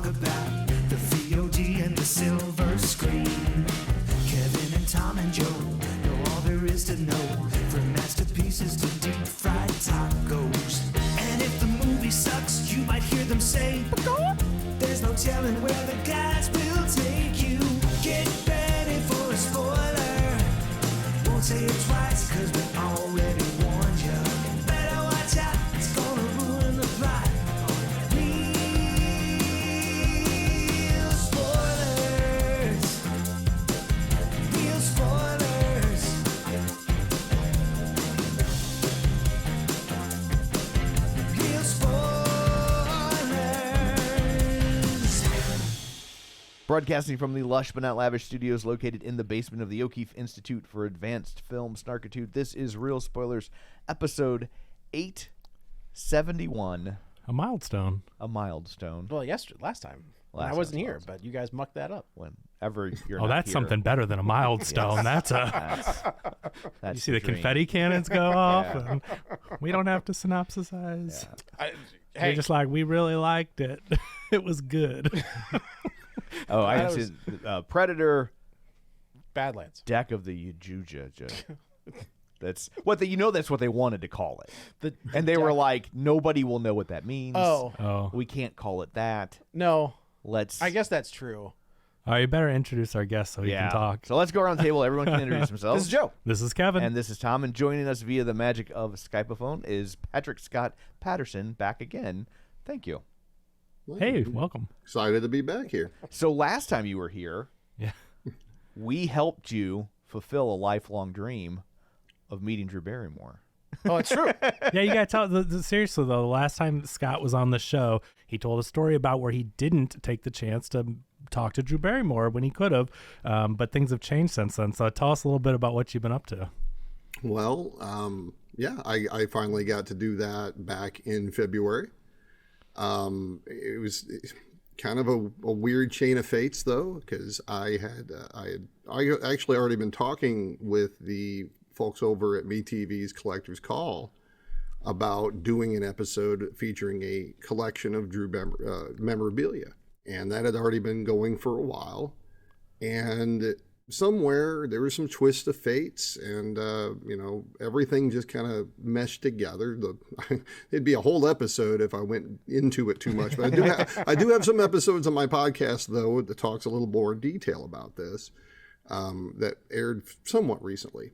about the VOD and the silver screen. Kevin and Tom and Joe know all there is to know, from masterpieces to deep fried tacos. And if the movie sucks, you might hear them say, there's no telling where the guys will take you. Get ready for a spoiler. Won't say it twice, cause we already warned you. Better watch out, it's gonna ruin the plot. Real spoilers. Real spoilers. Real spoilers. Broadcasting from the lush but not lavish studios located in the basement of the O'Keefe Institute for Advanced Film Snarkitude, this is Real Spoilers, episode 871. A milestone. A milestone. Well, last time. I wasn't here, but you guys mucked that up. Whenever you're Oh, not that's here. something better than a milestone. Yes. That's you see the dream. confetti cannons go off. And we don't have to synopsisize. They're just like, we really liked it. It was good. Oh, I can see Predator, Badlands. Deck of the Yajuja. That's what that's what they wanted to call it. And they were like, nobody will know what that means. Oh. We can't call it that. No. I guess that's true. Oh, you better introduce our guest so he can talk. So let's go around the table. Everyone can introduce themselves. This is Joe. This is Kevin. And this is Tom. And joining us via the magic of Skypeophone is Patrick Scott Patterson, back again. Thank you. Hey, welcome. Excited to be back here. So last time you were here, we helped you fulfill a lifelong dream of meeting Drew Barrymore. Oh, it's true. Yeah, you got to tell. Seriously, though, the last time Scott was on the show, he told a story about where he didn't take the chance to talk to Drew Barrymore when he could have, but things have changed since then. So tell us a little bit about what you've been up to. Well, I finally got to do that back in February. It was kind of a weird chain of fates, though, because I actually already been talking with the folks over at MeTV's Collector's Call about doing an episode featuring a collection of Drew memorabilia, and that had already been going for a while. And somewhere there was some twist of fates, and everything just kind of meshed together. It'd be a whole episode if I went into it too much, but I do have some episodes on my podcast though that talks a little more in detail about this, that aired somewhat recently.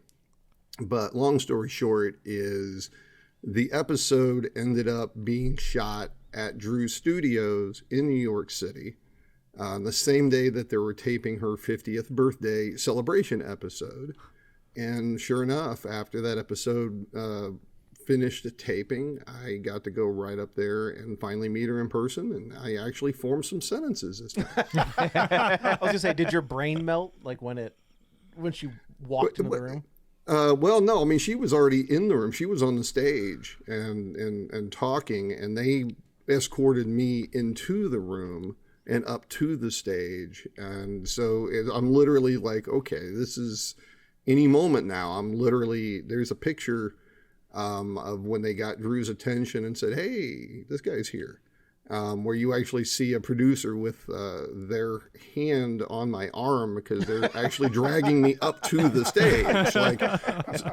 But long story short is the episode ended up being shot at Drew's studios in New York City on the same day that they were taping her 50th birthday celebration episode. And sure enough, after that episode finished taping, I got to go right up there and finally meet her in person, and I actually formed some sentences this time. I was going to say, did your brain melt like when she walked into the room? Well, no, I mean, she was already in the room. She was on the stage and talking, and they escorted me into the room and up to the stage. And so I'm literally like, okay, this is any moment now. There's a picture of when they got Drew's attention and said, hey, this guy's here. Where you actually see a producer with their hand on my arm because they're actually dragging me up to the stage. Like,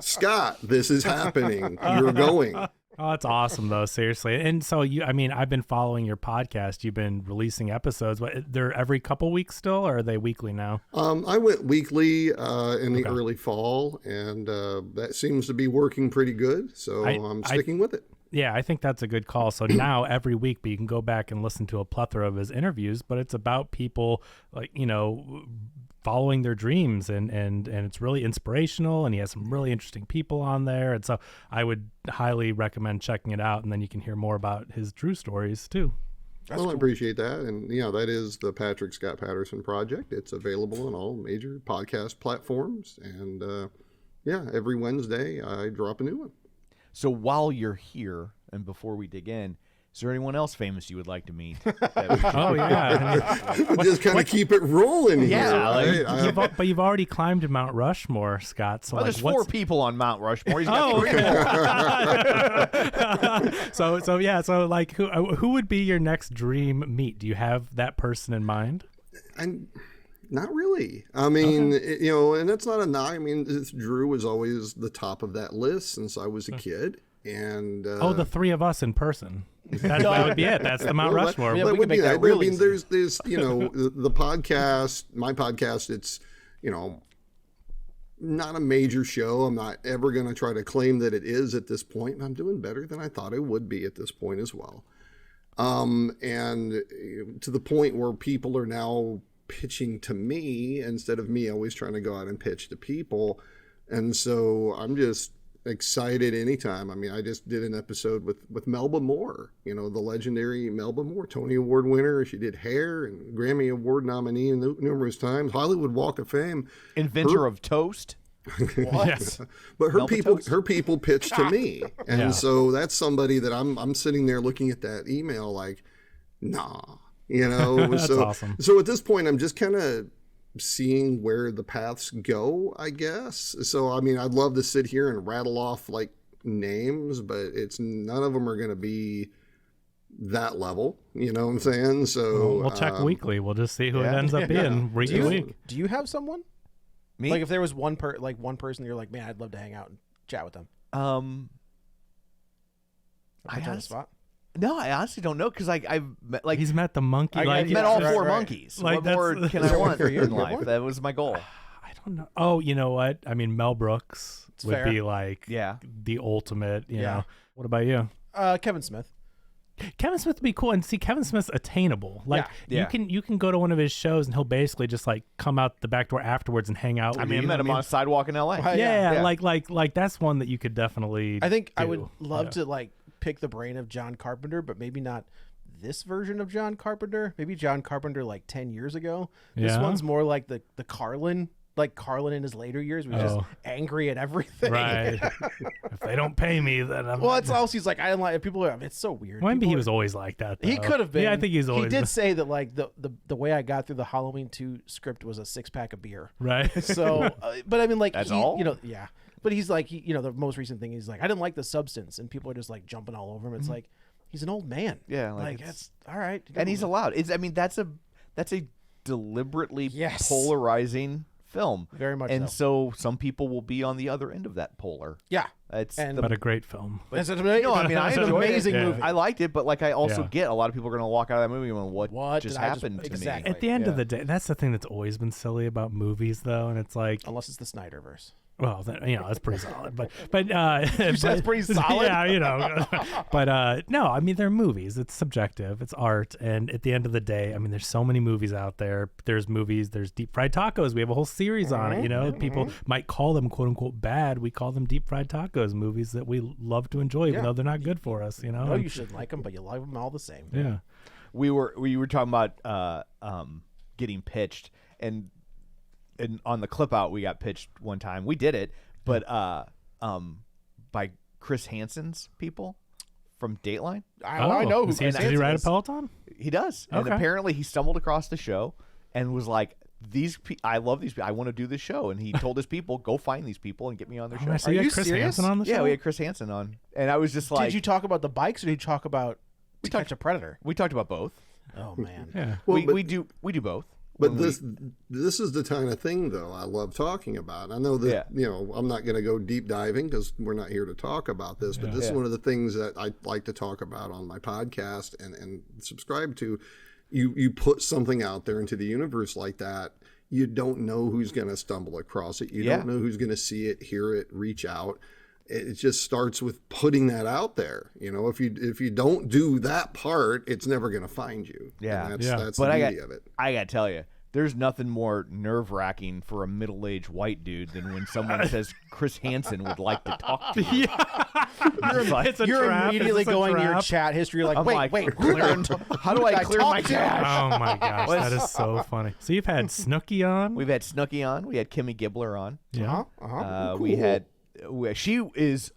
Scott, this is happening. You're going. Oh, that's awesome, though, seriously. And so, I've been following your podcast. You've been releasing episodes. But they're every couple weeks still, or are they weekly now? I went weekly in the early fall, and that seems to be working pretty good. So I'm sticking with it. Yeah, I think that's a good call. So now every week, but you can go back and listen to a plethora of his interviews, but it's about people following their dreams, and it's really inspirational, and he has some really interesting people on there. And so I would highly recommend checking it out, and then you can hear more about his Drew stories too. Well, I appreciate that. And that is the Patrick Scott Patterson Project. It's available on all major podcast platforms. And every Wednesday I drop a new one. So while you're here, and before we dig in, Is there anyone else famous you would like to meet? Oh yeah. Just kind of keep it rolling Yeah, here, right? But you've already climbed Mount Rushmore, Scott. So Well, like, there's 4 people on Mount Rushmore. He's got Oh, 3 more. so like who would be your next dream meet? Do you have that person in mind? And not really. I mean, and that's not a knock. I mean, Drew was always the top of that list since I was a kid. And the 3 of us in person. That would be it. That's the Mount Rushmore. Yeah, that we would can be make that that. real I mean, easy. there's the podcast, my podcast. It's not a major show. I'm not ever going to try to claim that it is at this point. And I'm doing better than I thought I would be at this point as well. And to the point where people are now pitching to me instead of me always trying to go out and pitch to people. And so I'm just excited anytime. I mean, I just did an episode with Melba Moore, the legendary Melba Moore, Tony Award winner. She did Hair and Grammy Award nominee numerous times, Hollywood Walk of Fame. Inventor of toast. Yes. But Melba toast. her people pitched to me. And so that's somebody that I'm sitting there looking at that email like, nah, That's so awesome. So at this point, I'm just kind of seeing where the paths go, I guess. So I mean, I'd love to sit here and rattle off like names, but none of them are going to be that level. You know what I'm saying? So We'll check weekly. We'll just see who it yeah. ends up being week to week. Do you have someone? Me? Like if there was one person you're like, man, I'd love to hang out and chat with them. I Put you on the honest- spot. No, I honestly don't know because I've met, like He's met the monkey. I've met all 4 monkeys. Like, what more that's- can Is I there one want for you? in You have life? one? That was my goal. I don't know. Oh, you know what? I mean, Mel Brooks would fair. be like Yeah. the ultimate. You Yeah. know. What about you? Kevin Smith. Kevin Smith would be cool, and see, Kevin Smith's attainable. Like Yeah. you can go to one of his shows, and he'll basically just like come out the back door afterwards and hang out. I with mean, I you, met him on a sidewalk in L.A. Yeah, Yeah. like that's one that you could definitely. I think I do. would love to like pick the brain of John Carpenter, but maybe not this version of John Carpenter. Maybe John Carpenter like 10 years ago. This Yeah? one's more like the Carlin. Like Carlin in his later years, was just Oh. angry at everything. Right. If they don't pay me, then I'm. Well, it's also he's like I don't like people. It's so weird. Maybe People he are- was always like that. Though. He could have been. Yeah, I think he's always. He did say that like the way I got through the Halloween 2 script was a 6-pack of beer. Right. So, but I mean, like That's he- all? yeah. But he's like, the most recent thing, he's like, I didn't like the substance, and people are just like jumping all over him. It's like he's an old man. Yeah, like it's- it's all right. and he's allowed. I mean, that's a deliberately Yes. polarizing film. Very much And so. so some people will be on the other end of that polar. Yeah. It's And- the But a great film. It's an No, I mean, I it's an enjoyed it. amazing Yeah. movie. I liked it, but like I also Yeah. get a lot of people are going to walk out of that movie going, what just did I just- happened to exactly. me? At the end of Yeah. the day, that's the thing that's always been silly about movies, though, and it's like, Unless it's the Snyderverse. well, then, that's pretty solid. But that's pretty solid? Yeah, but no, I mean, they're movies. It's subjective. It's art, and at the end of the day, I mean, there's so many movies out there. There's movies. There's deep fried tacos. We have a whole series on it. You know, people might call them "quote unquote" bad. We call them deep fried tacos. Movies that we love to enjoy, even Yeah. though they're not good for us. You know. No, And- you shouldn't like them, but you like them all the same. yeah. We were talking about getting pitched, and on the clip out we got pitched one time. We did it, but by Chris Hansen's people from Dateline. I know who Does he, Chris does he ride a Hansen is. Peloton? He does, and Okay. apparently he stumbled across the show and was like, I love these people. I want to do this show. And he told his people, go find these people and get me on their show. So you you had Chris serious? Hansen on the show? Yeah, we had Chris Hansen on, and I was just like, Did you talk about the bikes, or did you talk about to catch a predator? we talked about both. Oh man. Yeah. Well, we do both. But When this is the kind of thing, though, I love talking about. I know that, I'm not going to go deep diving because we're not here to talk about this, but this is one of the things that I like to talk about on my podcast and subscribe to. You put something out there into the universe like that, you don't know who's going to stumble across it. You don't know who's going to see it, hear it, reach out. It just starts with putting that out there. If you don't do that part, it's never going to find you. Yeah. And Yeah. that's But the I beauty of it. got to tell you, there's nothing more nerve-wracking for a middle-aged white dude than when someone says Chris Hansen would like to talk to you. It's a You're trap. immediately Is this a going to your trap? chat history. You're like, I'm like, wait, who did I talk- how do I I clear talk my to? cache? Oh my gosh, that is so funny. So you've had Snooki on? We've had Snooki on. We had Kimmy Gibbler on. Yeah. We had. She is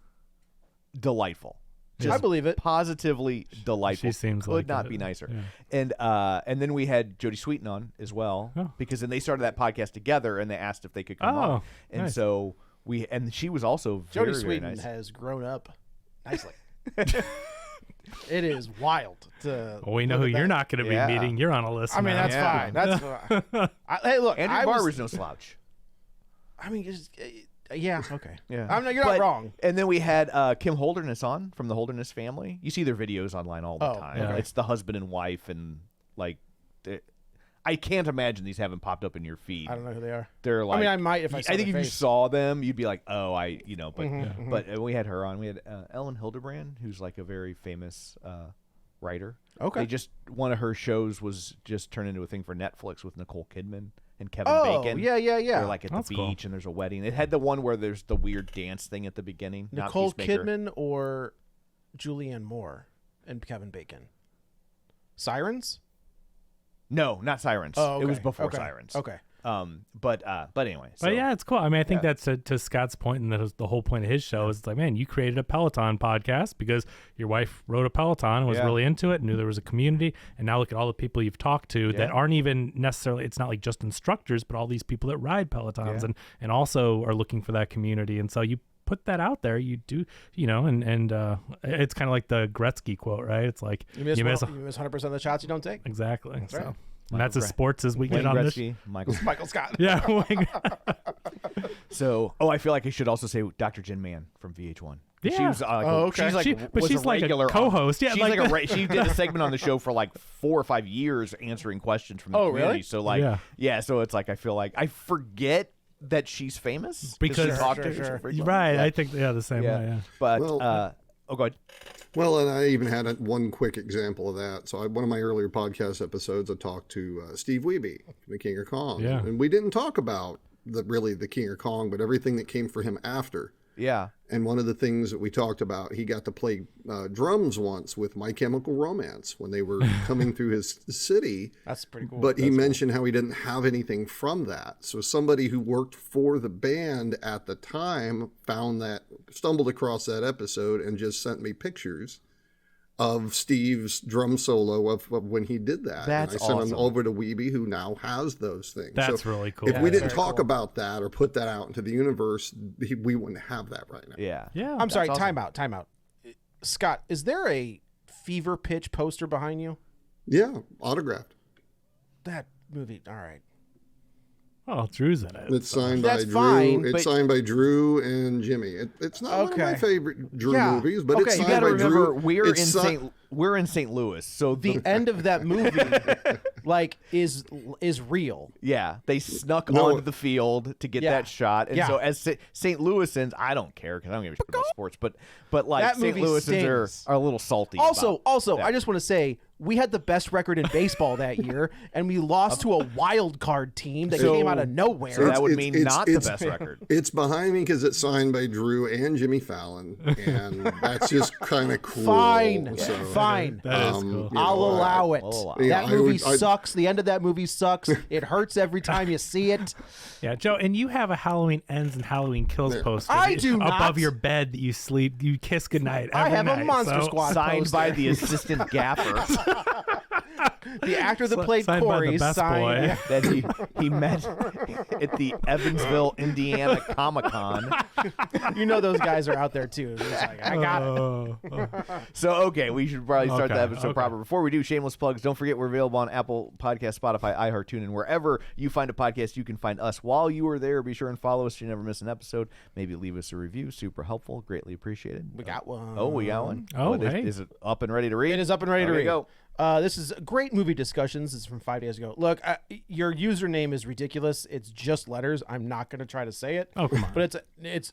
delightful. Just I believe it. Positively delightful. She seems could like not it. be nicer. Yeah. And then we had Jodie Sweetin on as well Oh. because then they started that podcast together and they asked if they could come Oh, on. And nice. so and she was also very, Jodie very Sweetin nice. has grown up nicely. It is wild. Well, we know who you're not going to be Yeah. meeting. You're on a list. I mean, now. that's Yeah. fine. That's fine. Hey, look, Andrew I Barber's was, no slouch. I mean, yeah, okay. Yeah, I'm not, you're not wrong. And then we had Kim Holderness on from the Holderness family. You see their videos online all the Oh, time. yeah. It's the husband and wife, and like, I can't imagine these haven't popped up in your feed. I don't know who they are. They're like, I mean, I might if I saw think their if you face. saw them, you'd be like, oh, but Mm-hmm, but we had her on. We had Ellen Hildebrand, who's like a very famous writer. Okay. They just one of her shows was just turned into a thing for Netflix with Nicole Kidman and Kevin Oh, Bacon. yeah. They're like at That's the cool. beach and there's a wedding. It had the one where there's the weird dance thing at the beginning. not Nicole Peacemaker. Kidman or Julianne Moore and Kevin Bacon. Sirens? No, not Sirens. Oh, It was okay. before Okay. Sirens. Okay. But anyway. So, But yeah, it's cool. I mean, I think that's to Scott's point, and that was the whole point of his show. Is it's like, man, you created a Peloton podcast because your wife rode a Peloton and was Yeah. really into it, knew there was a community, and now look at all the people you've talked to that aren't even necessarily. It's not like just instructors, but all these people that ride Pelotons and also are looking for that community. And so you put that out there, you do, and it's kind of like the Gretzky quote, right? It's like You miss 100% of the shots you don't take. exactly. That's so. right. And that's as sports as we Wayne get on this. Gretzky, Michael. Michael Scott. Yeah. So, I feel like I should also say Dr. Jen Mann from VH1. She Yeah. was like, Oh, okay. she's like, But was she's a like a regular co-host. Yeah, she's like like she did a segment on the show for like 4 or 5 years answering questions from the Oh, community. really? So like, Yeah. so it's like I feel like I forget that she's famous Because- she talked to Sure. her frequently. right. Yeah. I think the same way. Yeah. But Well, oh, go ahead. Well, and I even had one quick example of that. So one of my earlier podcast episodes, I talked to Steve Wiebe, the King of Kong. Yeah. And we didn't talk about the King of Kong, but everything that came for him after. Yeah. And one of the things that we talked about, he got to play drums once with My Chemical Romance when they were coming through his city. That's pretty cool. But he mentioned how he didn't have anything from that. So somebody who worked for the band at the time stumbled across that episode and just sent me pictures of Steve's drum solo of when he did that. That's and I sent awesome. him over to Wiebe, who now has those things. That's So really cool. If we didn't very talk cool. about that or put that out into the universe, we wouldn't have that right now. Yeah. Yeah. I'm sorry, awesome. time out. Scott, is there a Fever Pitch poster behind you? Yeah, autographed. That movie, all right. Oh, Drew's in it. It's signed That's by fine, Drew. but- It's signed by Drew and Jimmy. It's not one of my Okay. favorite Drew Yeah. movies, but Okay, it's you You signed got to by remember Drew. we're in St. Louis. So The end of that movie, like, is real. yeah, they snuck No. onto the field to get Yeah. that shot, and Yeah. so as St. Louisans, I don't care because I don't give a shit about sports, but like That St. movie Louisans stings. are a little salty. Also, yeah. I just want to say we had the best record in baseball that year, and we lost to a wild card team that So- came out of nowhere. so that would It's- mean it's- not the it's- best record. It's behind me because it's signed by Drew and Jimmy Fallon, and that's just kind of cool. Fine, So, fine. That is um, cool. you I'll know, allow it. I'll allow it. That Yeah, movie I- sucks. The end of that movie sucks. It hurts every time you see it. Yeah, Joe, and you have a Halloween Ends and Halloween Kills poster. I do above not. your bed that you sleep. You kiss goodnight. I every have a night, Monster so- Squad Signed poster. by the assistant gaffer The actor that played signed by the Corey best signed. boy. Yeah. that he met at the Evansville, Indiana Comic Con. You know those guys are out there too. It's like, I got it. Oh. So, okay, we should probably start the Okay, episode okay. proper. Before we do, shameless plugs. Don't forget we're available on Apple Podcast, Spotify, iHeart, TuneIn. Wherever you find a podcast, you can find us. While you are there, be sure and follow us so you never miss an episode. Maybe leave us a review. Super helpful. Greatly appreciated. We got one. Oh, we got one? Oh, What is- hey. Is it up and ready to read? It is up and ready to There read. we go. This is great movie discussions. This is from 5 days ago. Look, your username is ridiculous. It's just letters. I'm not going to try to say it. Oh, come on. But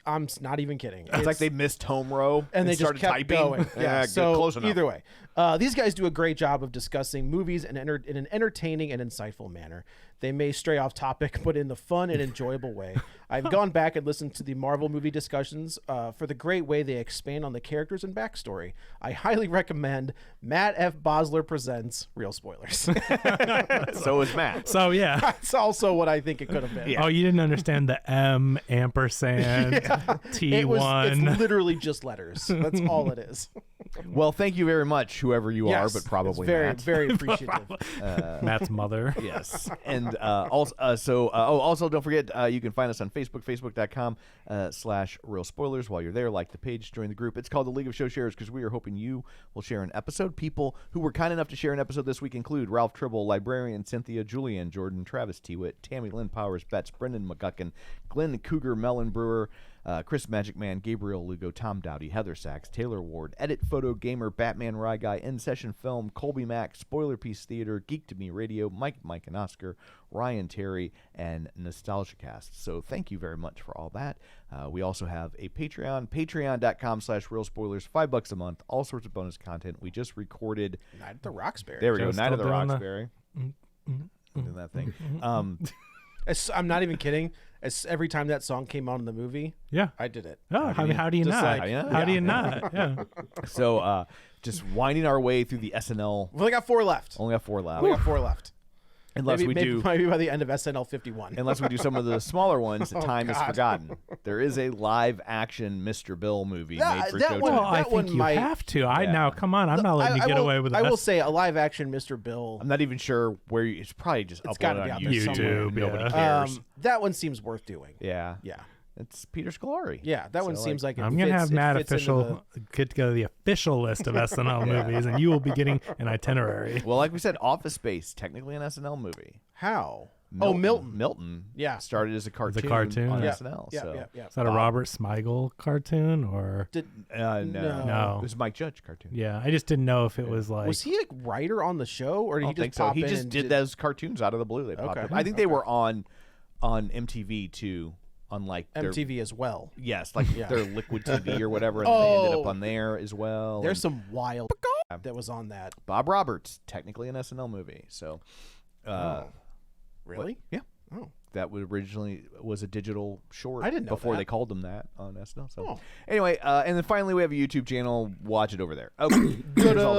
I'm not even kidding. It's like they missed home row and they just started kept typing. going. Yeah, so close enough. either way, these guys do a great job of discussing movies in an entertaining and insightful manner. They may stray off topic, but in the fun and enjoyable way. I've gone back and listened to the Marvel movie discussions for the great way they expand on the characters and backstory. I highly recommend Matt F. Bosler Presents Real Spoilers. So is Matt. So yeah. That's also what I think it could have been. Oh, you didn't understand the M ampersand It's T1. literally just letters. That's all it is. Well, thank you very much, whoever you Yes, are, but probably it's very, Matt. very appreciative. Matt's mother. Yes. And also don't forget, you can find us on Facebook, facebook.com/real spoilers. While you're there, like the page, join the group. It's called the League of Show Sharers because we are hoping you will share an episode. People who were kind enough to share an episode this week include Ralph Tribble, Librarian, Cynthia, Julian, Jordan, Travis Tewitt, Tammy Lynn Powers, Betts, Brendan McGuckin, Glenn Cougar, Mellon Brewer, Chris Magic Man, Gabriel Lugo, Tom Dowdy, Heather Sachs, Taylor Ward, Edit Photo Gamer, Batman Rye Guy, In Session Film, Colby Mack, Spoiler Piece Theater, Geek to Me Radio, Mike and Oscar, Ryan Terry, and Nostalgia Cast. So thank you very much for all that. We also have a Patreon, patreon.com/real spoilers, $5 a month, all sorts of bonus content. We just recorded Night at the Roxbury. There we go, Joe's Night of the still doing the- Roxbury. Doing that thing. I'm not even kidding. Every time that song came out in the movie, Yeah. I did it. Oh, how do you Just not? like- How do you not? Yeah. So just winding our way through the SNL. We only got 4 left. Only got 4 left. We got 4 left. Unless we do. Maybe by the end of SNL 51. Unless we do some of the smaller ones that time is God. forgotten. There is a live action Mr. Bill movie made for that Showtime. one- Well, I That one think you might- have to. I Yeah. now come on. I'm not letting you get will, away with I that. will say a live action Mr. Bill. I'm not even sure where it's probably just It's gotta uploaded be on out there YouTube. somewhere. Nobody Yeah. cares. That one seems worth doing. Yeah. Yeah. It's Peter Scolari. Yeah, that one So, seems like it I'm gonna fits- have it Matt fits into official get together the official list of SNL movies, and you will be getting an itinerary. Well, like we said, Office Space, technically an SNL movie. How? Milton. Yeah. Started as a cartoon, cartoon. on Yeah. SNL. Yeah, so. yeah. Is that a Robert Smigel cartoon or? No. No. It was a Mike Judge cartoon. Yeah, I just didn't know if it was like. Was he a writer on the show, or I did he don't just think so. pop He in just and did those cartoons out of the blue. They popped Okay. up. I think they were on MTV too, on like their, MTV as well? yes, like Yeah. their Liquid TV or whatever, and they ended up on there as well. There's and some wild that was on that. Bob Roberts, technically an SNL movie. So, Really? yeah, Oh. that originally was a digital short. I didn't know before that. they called them that on SNL. So Oh. anyway, and then finally we have a YouTube channel. Watch it over there. Okay, there's all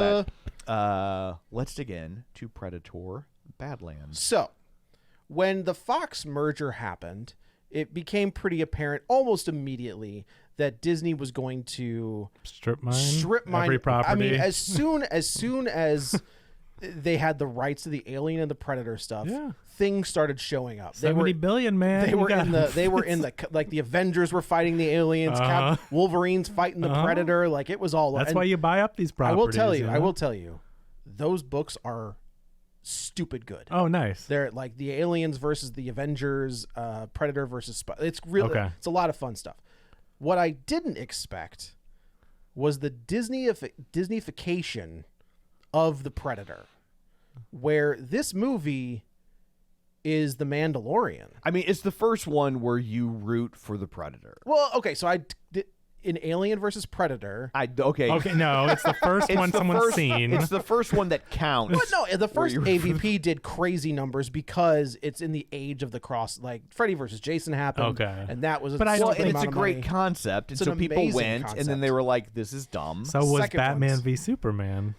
that. Let's dig in to Predator Badlands. So, when the Fox merger happened, it became pretty apparent almost immediately that Disney was going to strip mine every every property. I mean, as soon as they had the rights to the Alien and the Predator stuff, Yeah. things started showing up. 70 billion, man. They You were got- in the like the Avengers were fighting the aliens, Wolverine's fighting the Predator. Like it was all. That's and why you buy up these I properties. will tell you. know? I will tell you, those books are stupid good. Oh, nice. They're like the Aliens versus the Avengers, Predator versus it's really Okay. it's a lot of fun stuff. What I didn't expect was the Disneyfication of the Predator, where this movie is the Mandalorian. I mean, it's the first one where you root for the Predator. Well, okay, so in Alien versus Predator. Okay, No, it's the first It's one the someone's first- seen. It's the first one that counts. But no, the first you're- AVP did crazy numbers because it's in the age of the cross. Like Freddy versus Jason happened, Okay. and that was. But I don't Well, stupid and it's a amount of great money. concept, and It's so an people amazing went, and then concept. they were like, "This is dumb." So was Second Batman ones. v Superman.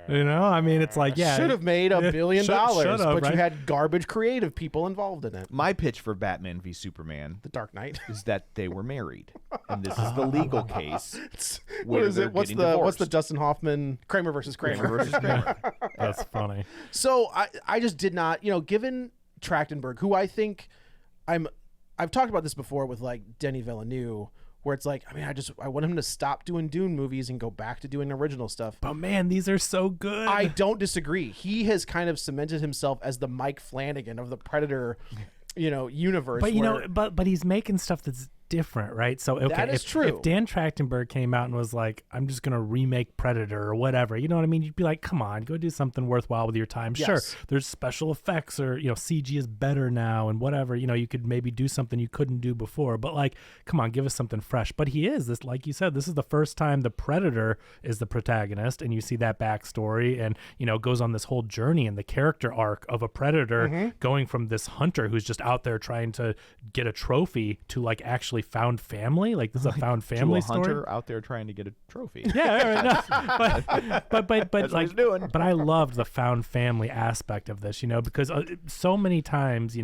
You know, I mean, it's like, yeah. Should have made $1 billion, Should've, but right? you had garbage creative people involved in it. My pitch for Batman v Superman The Dark Knight. is that they were married, and this is the legal case. What where is they're it? What's getting the divorced. Dustin Hoffman Kramer versus Kramer? Kramer versus Kramer. That's funny. So I just did not, given Trachtenberg, who I think I've talked about this before with like Denis Villeneuve, where it's like, I mean, I want him to stop doing Dune movies and go back to doing original stuff. But man, these are so good. I don't disagree. He has kind of cemented himself as the Mike Flanagan of the Predator, universe. But where- but he's making stuff that's different, right? So okay, That is if, true. if Dan Trachtenberg came out and was like, "I'm just gonna remake Predator" or whatever, you know what I mean? You'd be like, "Come on, go do something worthwhile with your time." Sure, Yes. there's special effects or CG is better now and whatever. You could maybe do something you couldn't do before. But like, come on, give us something fresh. But he is this, like you said, this is the first time the Predator is the protagonist, and you see that backstory, and goes on this whole journey and the character arc of a Predator going from this hunter who's just out there trying to get a trophy to like actually really found family. Like this is a found family to a hunter story. out there trying to get a trophy. Yeah, no, but That's what like, he's doing. but I loved the found family aspect of this, because so many times,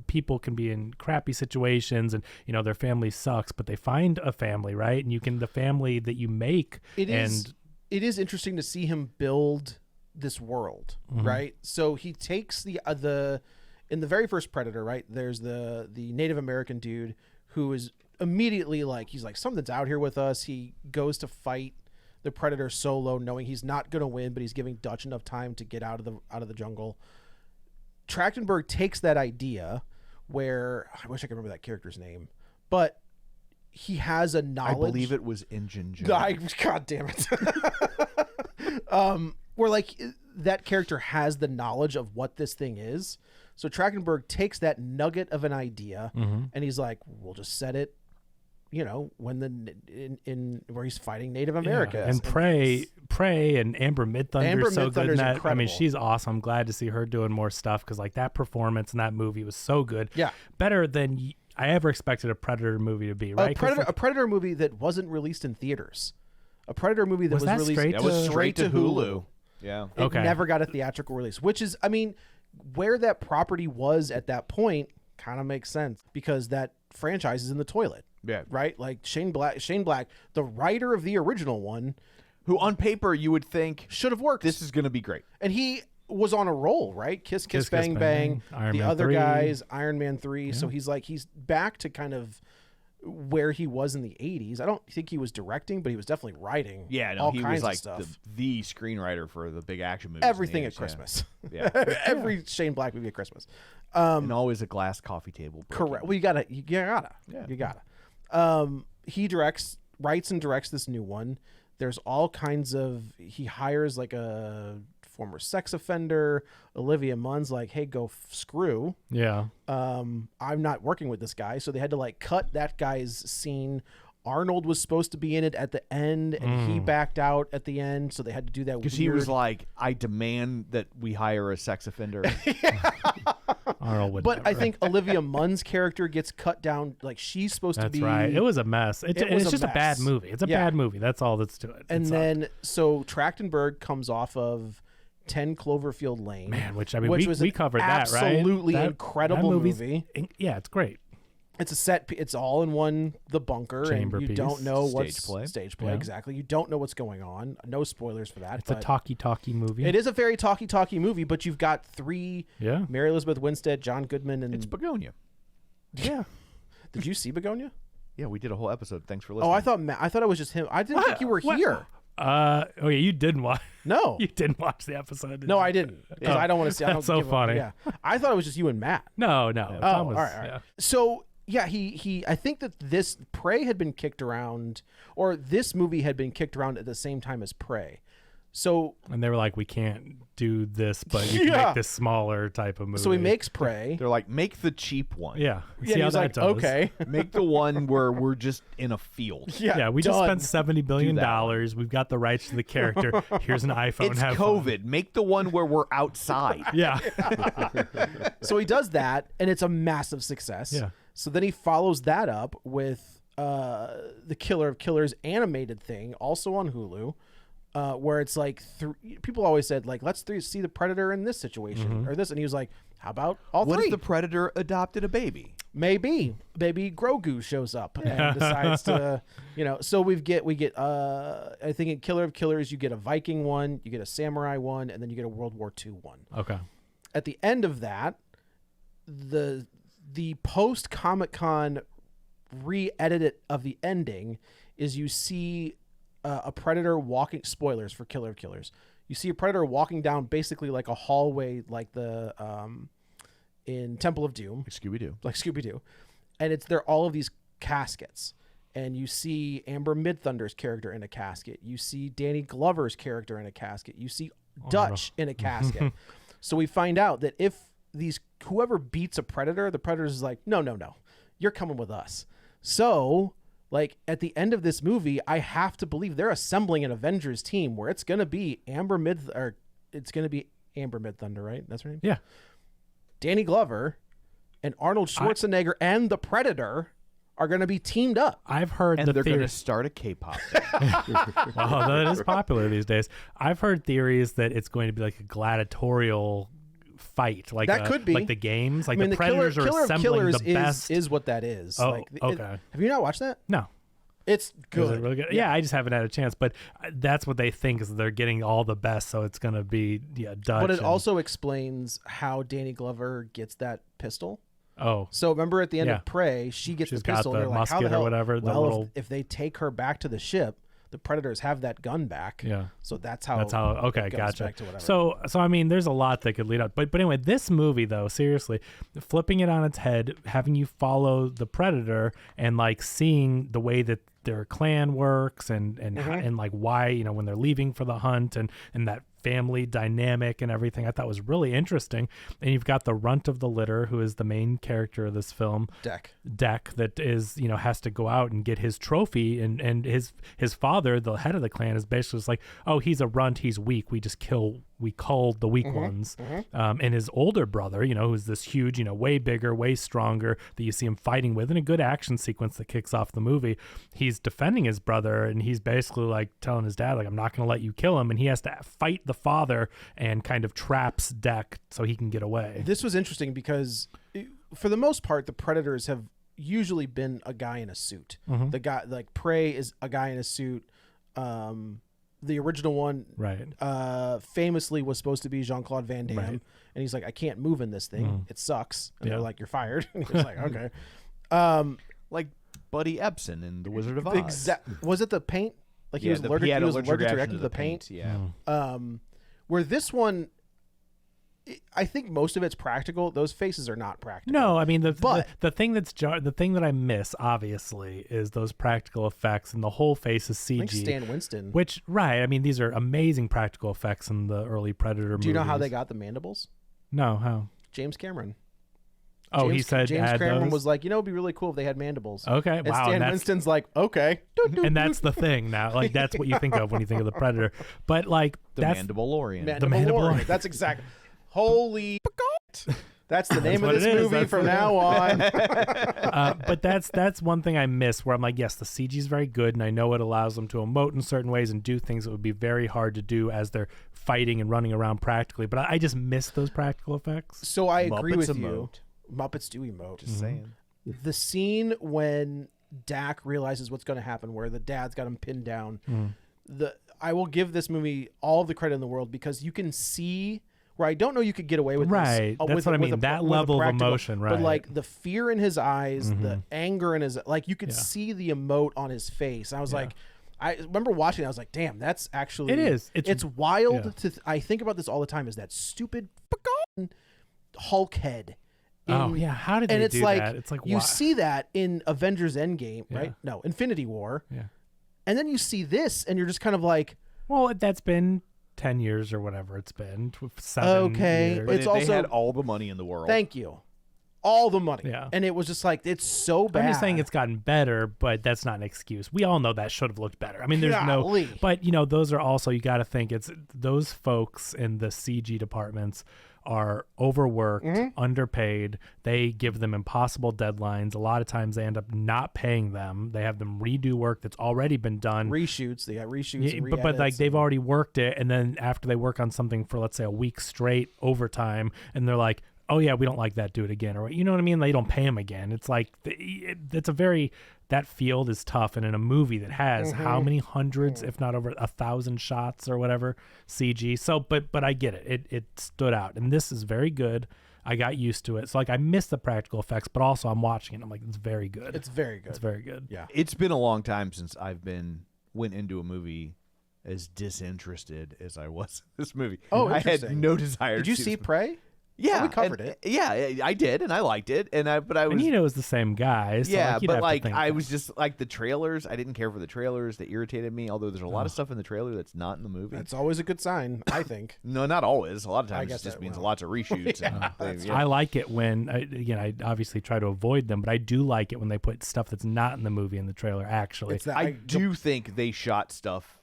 people can be in crappy situations and their family sucks, but they find a family, right? And the family that you make. It is interesting to see him build this world, right? So he takes in the very first Predator, right? There's the Native American dude who is immediately he's like, something's out here with us. He goes to fight the Predator solo, knowing he's not going to win, but he's giving Dutch enough time to get out of the jungle. Trachtenberg takes that idea where I wish I could remember that character's name, but he has a knowledge. I believe it was Injun Joe. God damn it. Where that character has the knowledge of what this thing is. So Trachtenberg takes that nugget of an idea and he's like, we'll just set it, when where he's fighting Native Americans. And Prey and Amber Midthunder is so good in that. Incredible. I mean, she's awesome. I'm glad to see her doing more stuff because that performance in that movie was so good. Yeah. Better than I ever expected a Predator movie to be, right? A Predator movie that wasn't released in theaters. A Predator movie that was released straight to Hulu. Yeah. It never got a theatrical release, which is, where that property was at that point kind of makes sense because that franchise is in the toilet. Yeah. Right? Like Shane Black, the writer of the original one, who on paper you would think should have worked. This is going to be great. And he was on a roll, right? Kiss, Bang, Bang. Iron the Man other 3. guys, Iron Man 3. Yeah. So he's back to kind of where he was in the 80s. I don't think he was directing, but he was definitely writing. Yeah, no, all he kinds was of stuff. the screenwriter for the big action movies. Everything at Christmas. Yeah. Every Shane Black movie at Christmas. And always a glass coffee table. Correct. Well, you gotta. He writes and directs this new one. There's all kinds of. He hires a former sex offender. Olivia Munn's like, hey, go screw. Yeah. I'm not working with this guy, so they had to cut that guy's scene. Arnold was supposed to be in it at the end, and he backed out at the end, so they had to do that because he was like, I demand that we hire a sex offender. Arnold would but never. I think Olivia Munn's character gets cut down. She's supposed to be. That's right. It was a mess. It's just a bad movie. It's a bad movie. That's all that's to it. And then so Trachtenberg comes off of 10 Cloverfield Lane. Man, which we covered that, right? Absolutely incredible movie. Yeah, it's great. It's a set. It's all in one. The bunker, Chamber and you piece. don't know Stage what's play. Exactly. You don't know what's going on. No spoilers for that. It's a talky movie. It is a very talky movie, but you've got three. Yeah. Mary Elizabeth Winstead, John Goodman, and It's Begonia. Yeah. Did you see Begonia? Yeah, we did a whole episode. Thanks for listening. Oh, I thought it was just him. I didn't think you were here. Oh yeah, you didn't watch. No, you didn't watch the episode. No, I didn't because I don't want to see. I don't That's so funny. Yeah, I thought it was just you and Matt. No. Oh, Tom was, all right. Yeah. So yeah, he. I think that this Prey had been kicked around, or this movie had been kicked around at the same time as Prey. So and they were like, we can't do this, but you can make this smaller type of movie. So he makes Prey. They're like, make the cheap one. Yeah. Yeah, See how he's that like, does. okay. Make the one where we're just in a field. Yeah, we just done. spent $70 billion. We've got the rights to the character. Here's an iPhone. It's have COVID. Fun. Make the one where we're outside. Yeah. So he does that, and it's a massive success. Yeah. So then he follows that up with the Killer of Killers animated thing, also on Hulu, where it's like people always said like, let's see the Predator in this situation or this, and he was like, how about all What three? if the Predator adopted a baby? Maybe baby Grogu shows up and decides to, So we get I think in Killer of Killers you get a Viking one, you get a samurai one, and then you get a World War II one. Okay. At the end of that, the post Comic-Con re-edit of the ending is you see a Predator walking. Spoilers for Killer of Killers. You see a Predator walking down basically like a hallway, like the in Temple of Doom, like Scooby-Doo, and they're all of these caskets, and you see Amber Midthunder's character in a casket. You see Danny Glover's character in a casket. You see Dutch in a casket. So we find out that if whoever beats a Predator, the Predator's is like, no, you're coming with us. So like at the end of this movie, I have to believe they're assembling an Avengers team where it's going to be Amber Midthunder, right? That's her name? Yeah. Danny Glover and Arnold Schwarzenegger and the Predator are going to be teamed up. I've heard And the they're going theory. to start a K-pop. Well, that is popular these days. I've heard theories that it's going to be like a gladiatorial fight, like That could be. like the games, like I mean, the Predators Killer are of assembling Killers the best. is what that is. Oh, like, okay. have you not watched that? No. It's good. Is it really good? Yeah, I just haven't had a chance, but that's what they think is that they're getting all the best, so it's going to be Dutch. But it and- also explains how Danny Glover gets that pistol. oh, So remember at the end Yeah. of Prey, she gets She's the pistol. got the and they're like, how the musket or hell? whatever, the Well, little- if they take her back to the ship, the Predators have that gun back. yeah. So that's how. That's how. Okay, it goes gotcha. back to whatever. So I mean, there's a lot that could lead up. But anyway, this movie though, seriously, flipping it on its head, having you follow the Predator and like seeing the way that their clan works and and like why when they're leaving for the hunt and that family dynamic and everything, I thought was really interesting. And you've got the runt of the litter, who is the main character of this film, Deck. that is has to go out and get his trophy, and his father, the head of the clan, is basically just like, oh, he's a runt, he's weak, we culled the weak ones. And his older brother, who's this huge, way bigger, way stronger, that you see him fighting with in a good action sequence that kicks off the movie. He's defending his brother, and he's basically like telling his dad, like, I'm not going to let you kill him, and he has to fight the father and kind of traps Deck so he can get away. This was interesting because, for the most part, the Predators have usually been a guy in a suit. The guy, like Prey, is a guy in a suit. The original one, Right. famously was supposed to be Jean-Claude Van Damme, Right. and he's like, I can't move in this thing. It sucks. And Yeah. they're like, you're fired. And he's like, okay. Like Buddy Ebsen in The Wizard of Oz. Was it the paint? Like he was allergic. he had He was allergic allergic to reaction reaction to the paint. Yeah. Where this one, I think most of it's practical. Those faces are not practical. No, I mean the thing the thing that I miss obviously is those practical effects, and the whole face is CG. I think Stan Winston. Which, right, I mean, these are amazing practical effects in the early Predator movies. Do you know how they got the mandibles? No, how? James Cameron. Oh, he James- said James add Cameron those? was like, it'd be really cool if they had mandibles. Okay, And wow. Stan and that's, Winston's like, okay. and that's the thing now. Like, that's what you think of when you think of the Predator. But, like, The that's... Mandalorian. Mandalorian. That's exactly. Holy. That's the name of what this it is. movie That's from what it now on. But that's one thing I miss, where I'm like, yes, the CG is very good, and I know it allows them to emote in certain ways and do things that would be very hard to do as they're fighting and running around practically. But I just miss those practical effects. So I agree Muppets with you. emote. Muppets do emote. Just saying. The scene when Dak realizes what's going to happen, where the dad's got him pinned down. I will give this movie all of the credit in the world, because you can see where I don't know you could get away with Right. this. That's what I mean. That level of practical- emotion, But right. like the fear in his eyes, the anger in his, like you could Yeah. see the emote on his face. And I was like, I remember watching it, I was like, damn, that's actually, It is. It's wild yeah. to, I think about this all the time, is that stupid fucking Hulk head. Oh, yeah. How did And they it's do like, that? It's like, you why? see that in Avengers Endgame, Yeah. right? No, Infinity War. Yeah. And then you see this, and you're just kind of like, Well, that's been 10 years or whatever it's been. 7 Okay, years. But It's they also- had all the money in the world. thank you. All the money. Yeah. And it was just like, it's so bad. I'm just saying it's gotten better, but that's not an excuse. We all know that should have looked better. I mean, there's Golly. no, but those are also, you got to think it's those folks in the CG departments are overworked, underpaid. They give them impossible deadlines. A lot of times they end up not paying them. They have them redo work that's already been done. reshoots. They got reshoots. Yeah, and but like re-edits they've and- already worked it, and then after they work on something for, let's say, a week straight overtime, and they're like, oh yeah, we don't like that, do it again, or you know what I mean? They don't pay him again. It's like it's a very, that field is tough, and in a movie that has how many hundreds, if not over 1,000 shots or whatever CG. So, but I get it. It stood out, and this is very good. I got used to it. So like I miss the practical effects, but also I'm watching it. I'm like, it's very good. It's very good. It's very good. Yeah. It's been a long time since went into a movie as disinterested as I was in this movie. Oh, I had interesting. no desire. Did to you see see this Prey? Yeah, we covered and- it. Yeah, I did, and I liked it, but I was. And it was the same guy. So Yeah, like, you'd but have to like think I that. was just like the trailers. I didn't care for the trailers. They irritated me. Although there's a lot of stuff in the trailer that's not in the movie. That's always a good sign, I think. No, not always. A lot of times guess it just that means will. lots of reshoots. and I like it when, again, I obviously try to avoid them, but I do like it when they put stuff that's not in the movie in the trailer, actually. It's that I do think they shot stuff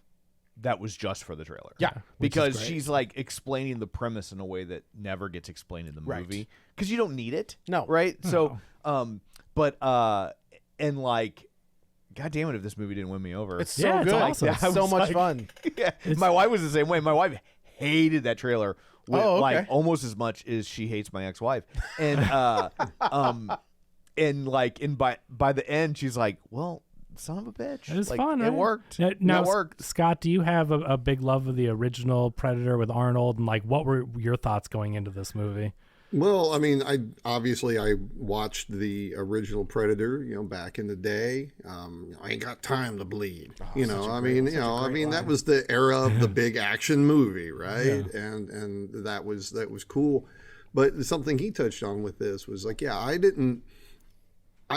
that was just for the trailer. Yeah, which is because great. she's like explaining the premise in a way that never gets explained in the Right. movie. Because you don't need it. No. Right. So, but and like, God damn it, if this movie didn't win me over. It's so Yeah, it's good. awesome. It's I so was much like- fun. Yeah, my wife was the same way. My wife hated that trailer, with, Oh, okay. like almost as much as she hates my ex-wife. And by the end, she's like, "Well, son of a bitch, It was like, fun. It Right? worked. Now, it worked." Scott, do you have a big love of the original Predator with Arnold, and like, what were your thoughts going into this movie? Well, I mean, I watched the original Predator, back in the day. I ain't got time to bleed. That was the era of the big action movie, right? Yeah. And that was cool. But something he touched on with this was like, I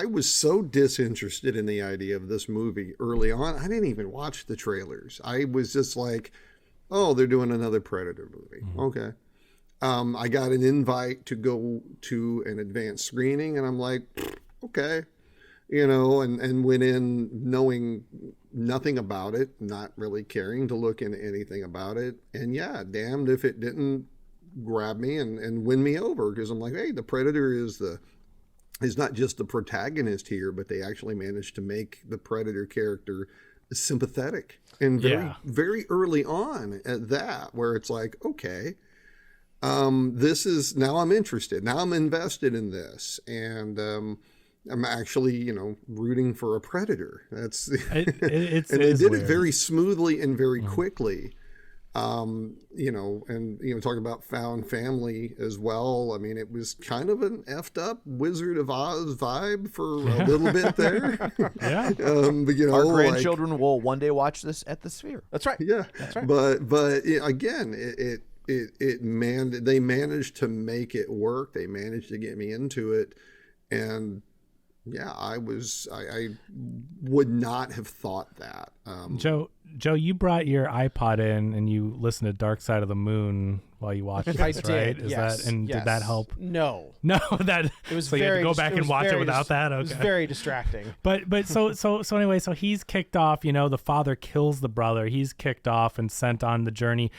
was so disinterested in the idea of this movie early on. I didn't even watch the trailers. I was just like, oh, they're doing another Predator movie. Mm-hmm. Okay. I got an invite to go to an advanced screening, and I'm like, okay, and went in knowing nothing about it, not really caring to look into anything about it. And yeah, damned if it didn't grab me and win me over, because I'm like, hey, the Predator is not just the protagonist here, but they actually managed to make the Predator character sympathetic, and very early on at that, where it's like, okay, this is, now I'm interested, now I'm invested in this, and I'm actually, rooting for a Predator. That's and they did weird. it very smoothly and very quickly. Talking about found family as well. I mean, it was kind of an effed up Wizard of Oz vibe for a little bit there. Yeah. But, Our grandchildren will one day watch this at the Sphere. That's right. Yeah. That's right. But again, they managed to make it work. They managed to get me into it, and yeah, I would not have thought that. Joe, you brought your iPod in and you listened to Dark Side of the Moon while you watched I this, did, right? yes, Did that help? No. No, that It was so you had to go back and watch it without that. Okay. It was very distracting. But so anyway, so he's kicked off. The father kills the brother. He's kicked off and sent on the journey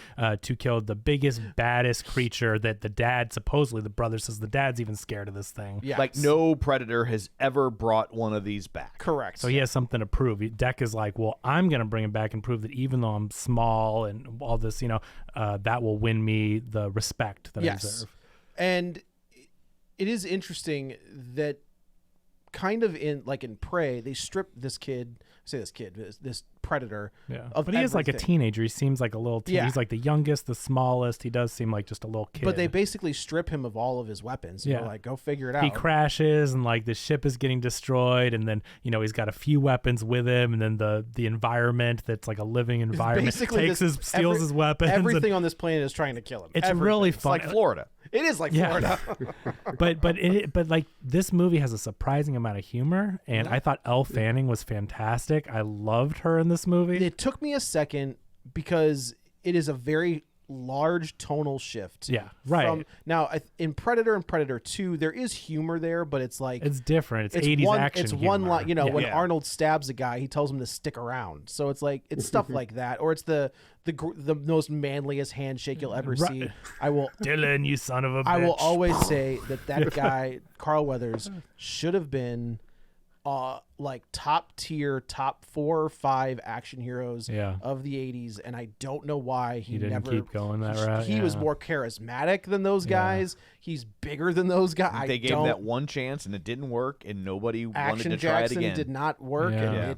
to kill the biggest, baddest creature that the dad, supposedly the brother says the dad's even scared of this thing. Yeah. Like no Predator has ever brought one of these back. Correct. So he has something to prove. Deck is like, well, I'm going to bring him back and prove that even though I'm small and all this, that will win me the respect that I deserve. And it is interesting that kind of in Prey, they stripped this Predator. Yeah, of but he is like a everything. teenager. He seems like a little teen. Yeah. He's like the youngest, the smallest. He does seem like just a little kid. But they basically strip him of all of his weapons. Yeah. You're like, go figure it out. He crashes and like the ship is getting destroyed, and then he's got a few weapons with him, and then the environment that's like a living environment Basically steals his weapons. Everything on this planet is trying to kill him. It's Everything. really It's fun. like Florida. It is like Yeah. Florida. but like this movie has a surprising amount of humor, and I thought Elle Fanning was fantastic. I loved her in this movie. It took me a second because it is a very large tonal shift. Yeah, right. In Predator and Predator 2, there is humor there, but it's like It's different. It's 80s action. It's one humor. line. When Yeah. Arnold stabs a guy, he tells him to stick around. So it's like it's stuff like that, or it's the most manliest handshake you'll ever see. I will Dylan, you son of a bitch. I will always say that guy Carl Weathers should have been like top tier, top 4 or 5 action heroes of the 80s, and I don't know why he didn't never keep going that route. He was more charismatic than those guys. He's bigger than those guys. They gave him that one chance and it didn't work, and nobody wanted Action to try Jackson it again. did not work, Yeah.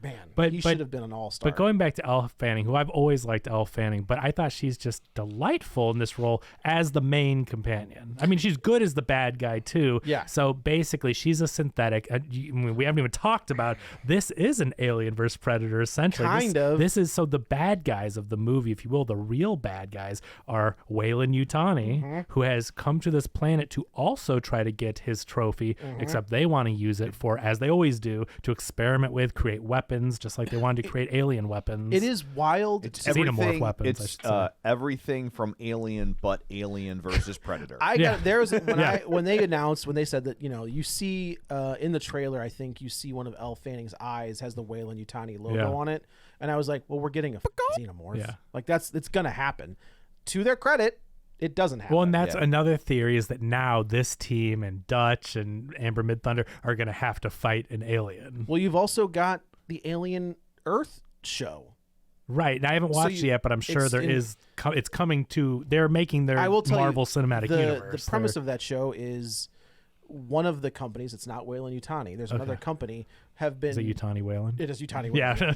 and he should have been an all-star. But going back to Elle Fanning, who I've always liked Elle Fanning, but I thought she's just delightful in this role as the main companion. I mean, she's good as the bad guy too. Yeah. So basically, she's a synthetic. We haven't even talked about this is an Alien versus Predator essentially. Kind of. This is so the bad guys of the movie, if you will, the real bad guys are Weyland Yutani, who has come to this planet to also try to get his trophy, except they want to use it for, as they always do, to experiment with, create weapons, just like they wanted to create alien weapons. it is wild. It's to- Xenomorph weapons, I It's should say. everything from Alien, but Alien versus Predator. When they said that you see in the trailer, I think you see one of Elle Fanning's eyes has the Weyland Yutani logo on it, and I was like, well, we're getting a xenomorph. Yeah. Like it's gonna happen. To their credit, It doesn't happen. Well, and that's another theory is that now this team and Dutch and Amber Midthunder are going to have to fight an alien. Well, you've also got the Alien Earth show. Right. And I haven't watched it yet, but I'm sure it's coming to, they're making their Marvel Cinematic Universe. The premise of that show is one of the companies, it's not Weyland-Yutani, there's another company, have been... Is it Yutani Weyland? It is Yutani Weyland. Yeah.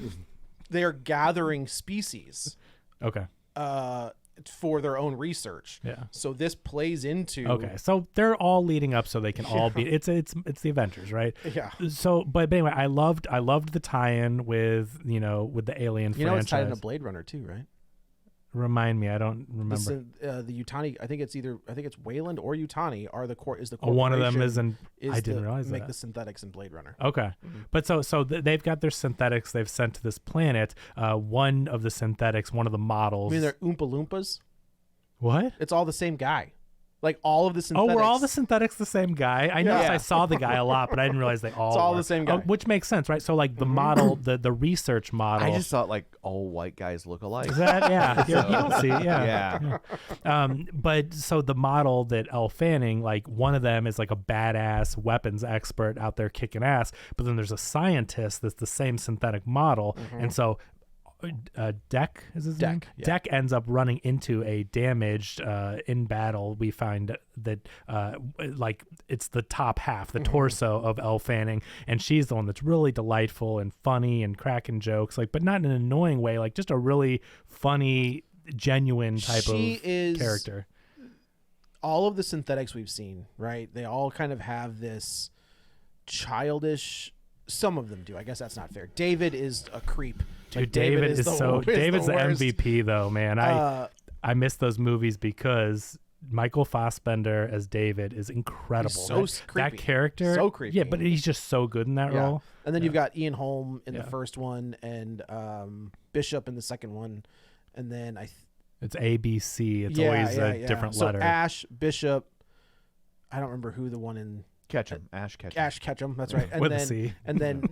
They are gathering species. Okay. For their own research. Yeah. So this plays into... Okay. So they're all leading up so they can all be... It's the Avengers, right? Yeah. So, but anyway, I loved the tie-in with, with the Alien franchise. It's tied into Blade Runner too, right? Remind me, I don't remember. The Yutani, I think it's Weyland or Yutani are the core. Is the one of them is in. Is I didn't realize make that. the synthetics in Blade Runner. Okay, but so they've got their synthetics they've sent to this planet. One of the synthetics, one of the models. I mean, they're Oompa Loompas. What? It's all the same guy. Like all of the synthetics. Oh, were all the synthetics the same guy? I noticed I saw the guy a lot, but I didn't realize they all It's all were. the same guy. Which makes sense, right? So like the model, the research model. I just thought like all white guys look alike. Is that you don't see yeah. But so the model that Elle Fanning, like one of them is like a badass weapons expert out there kicking ass, but then there's a scientist that's the same synthetic model, and so Deck is his name? Yeah. Deck ends up running into a damaged in battle. We find that like it's the top half, the torso of Elle Fanning, and she's the one that's really delightful and funny and cracking jokes, like, but not in an annoying way, like just a really funny, genuine type of character. All of the synthetics we've seen, right? They all kind of have this childish. Some of them do. I guess that's not fair. David is a creep. Dude, David is David's the worst. MVP though, man. I miss those movies because Michael Fassbender as David is incredible. He's so creepy. That character, so creepy. Yeah, but he's just so good in that role. And then you've got Ian Holm in the first one, and Bishop in the second one, and then it's ABC. It's always a different letter. So Ash, Bishop. I don't remember who the one in Ketchum, Ash Ketchum. Ash Ketchum. That's right. And With a then C. and then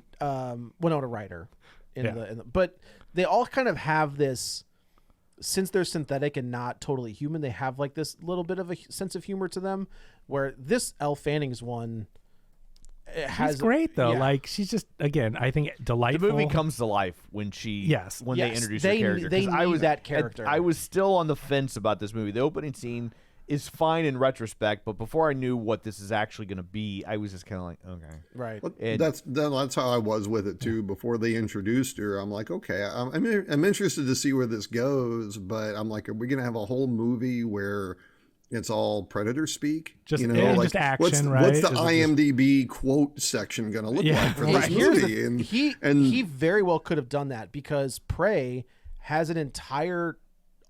Winona Ryder in the but they all kind of have this, since they're synthetic and not totally human, they have like this little bit of a sense of humor to them, where this Elle Fanning's one has She's great though. yeah. Like she's just, again, I think delightful. The movie comes to life when they introduce her character. They 'Cause I was that character. I was still on the fence about this movie. The opening scene is fine in retrospect, but before I knew what this is actually going to be, I was just kind of like, okay, right. Well, that's how I was with it too. Before they introduced her, I'm like, okay, I'm interested to see where this goes, but I'm like, are we going to have a whole movie where it's all Predator speak? Just, like, just action, what's, right? What's the IMDb quote section going to look like for this movie? He very well could have done that, because Prey has an entire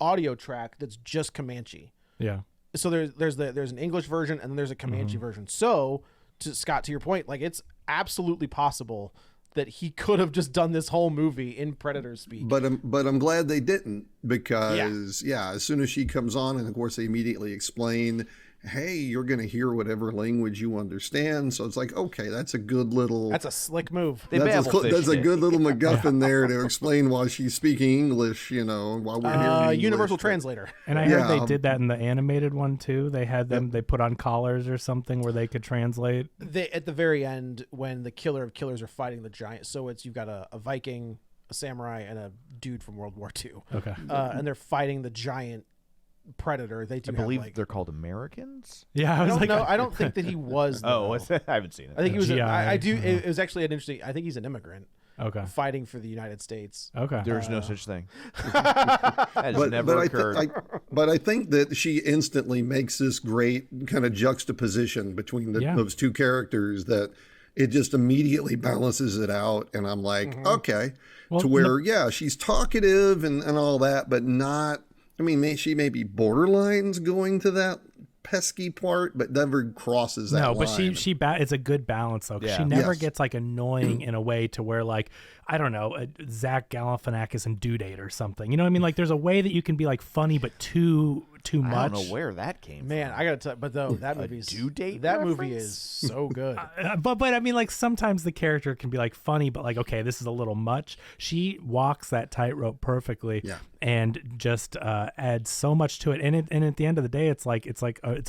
audio track that's just Comanche. Yeah. So there's an English version and then there's a Comanche version. So Scott, to your point, like it's absolutely possible that he could have just done this whole movie in Predator speak. But I'm glad they didn't, because as soon as she comes on, and of course they immediately explain, hey, you're going to hear whatever language you understand. So it's like, okay, that's a good little... That's a slick move. That's a good little MacGuffin there to explain why she's speaking English, while we're hearing English. Universal translator. And I heard they did that in the animated one too. They had them, they put on collars or something where they could translate. At the very end, when the killer of killers are fighting the giant, so you've got a Viking, a samurai, and a dude from World War II. Okay. And they're fighting the giant Predator. They do. I believe they're called Americans. Yeah, I don't think that he was. Oh, I haven't seen it. I think he was. GI. I do. It was actually an interesting. I think he's an immigrant. Okay. Fighting for the United States. Okay. There's no such thing. That has never occurred. But I think that she instantly makes this great kind of juxtaposition between those two characters, that it just immediately balances it out. And I'm like, okay, well, to where, she's talkative and all that, but not, I mean, she may be borderlines going to that pesky part, but never crosses that line. No, but she it's a good balance though. 'Cause she never gets like annoying in a way to where like I don't know, Zach Galifianakis and Due Date or something. You know what I mean? Like there's a way that you can be like funny but too much. I don't know where that came Man, from. I gotta tell, but though that movie's Due Date that movie reference? is so good. But I mean, like sometimes the character can be like funny, but like okay, this is a little much. She walks that tightrope perfectly, and just adds so much to it. And at the end of the day, it's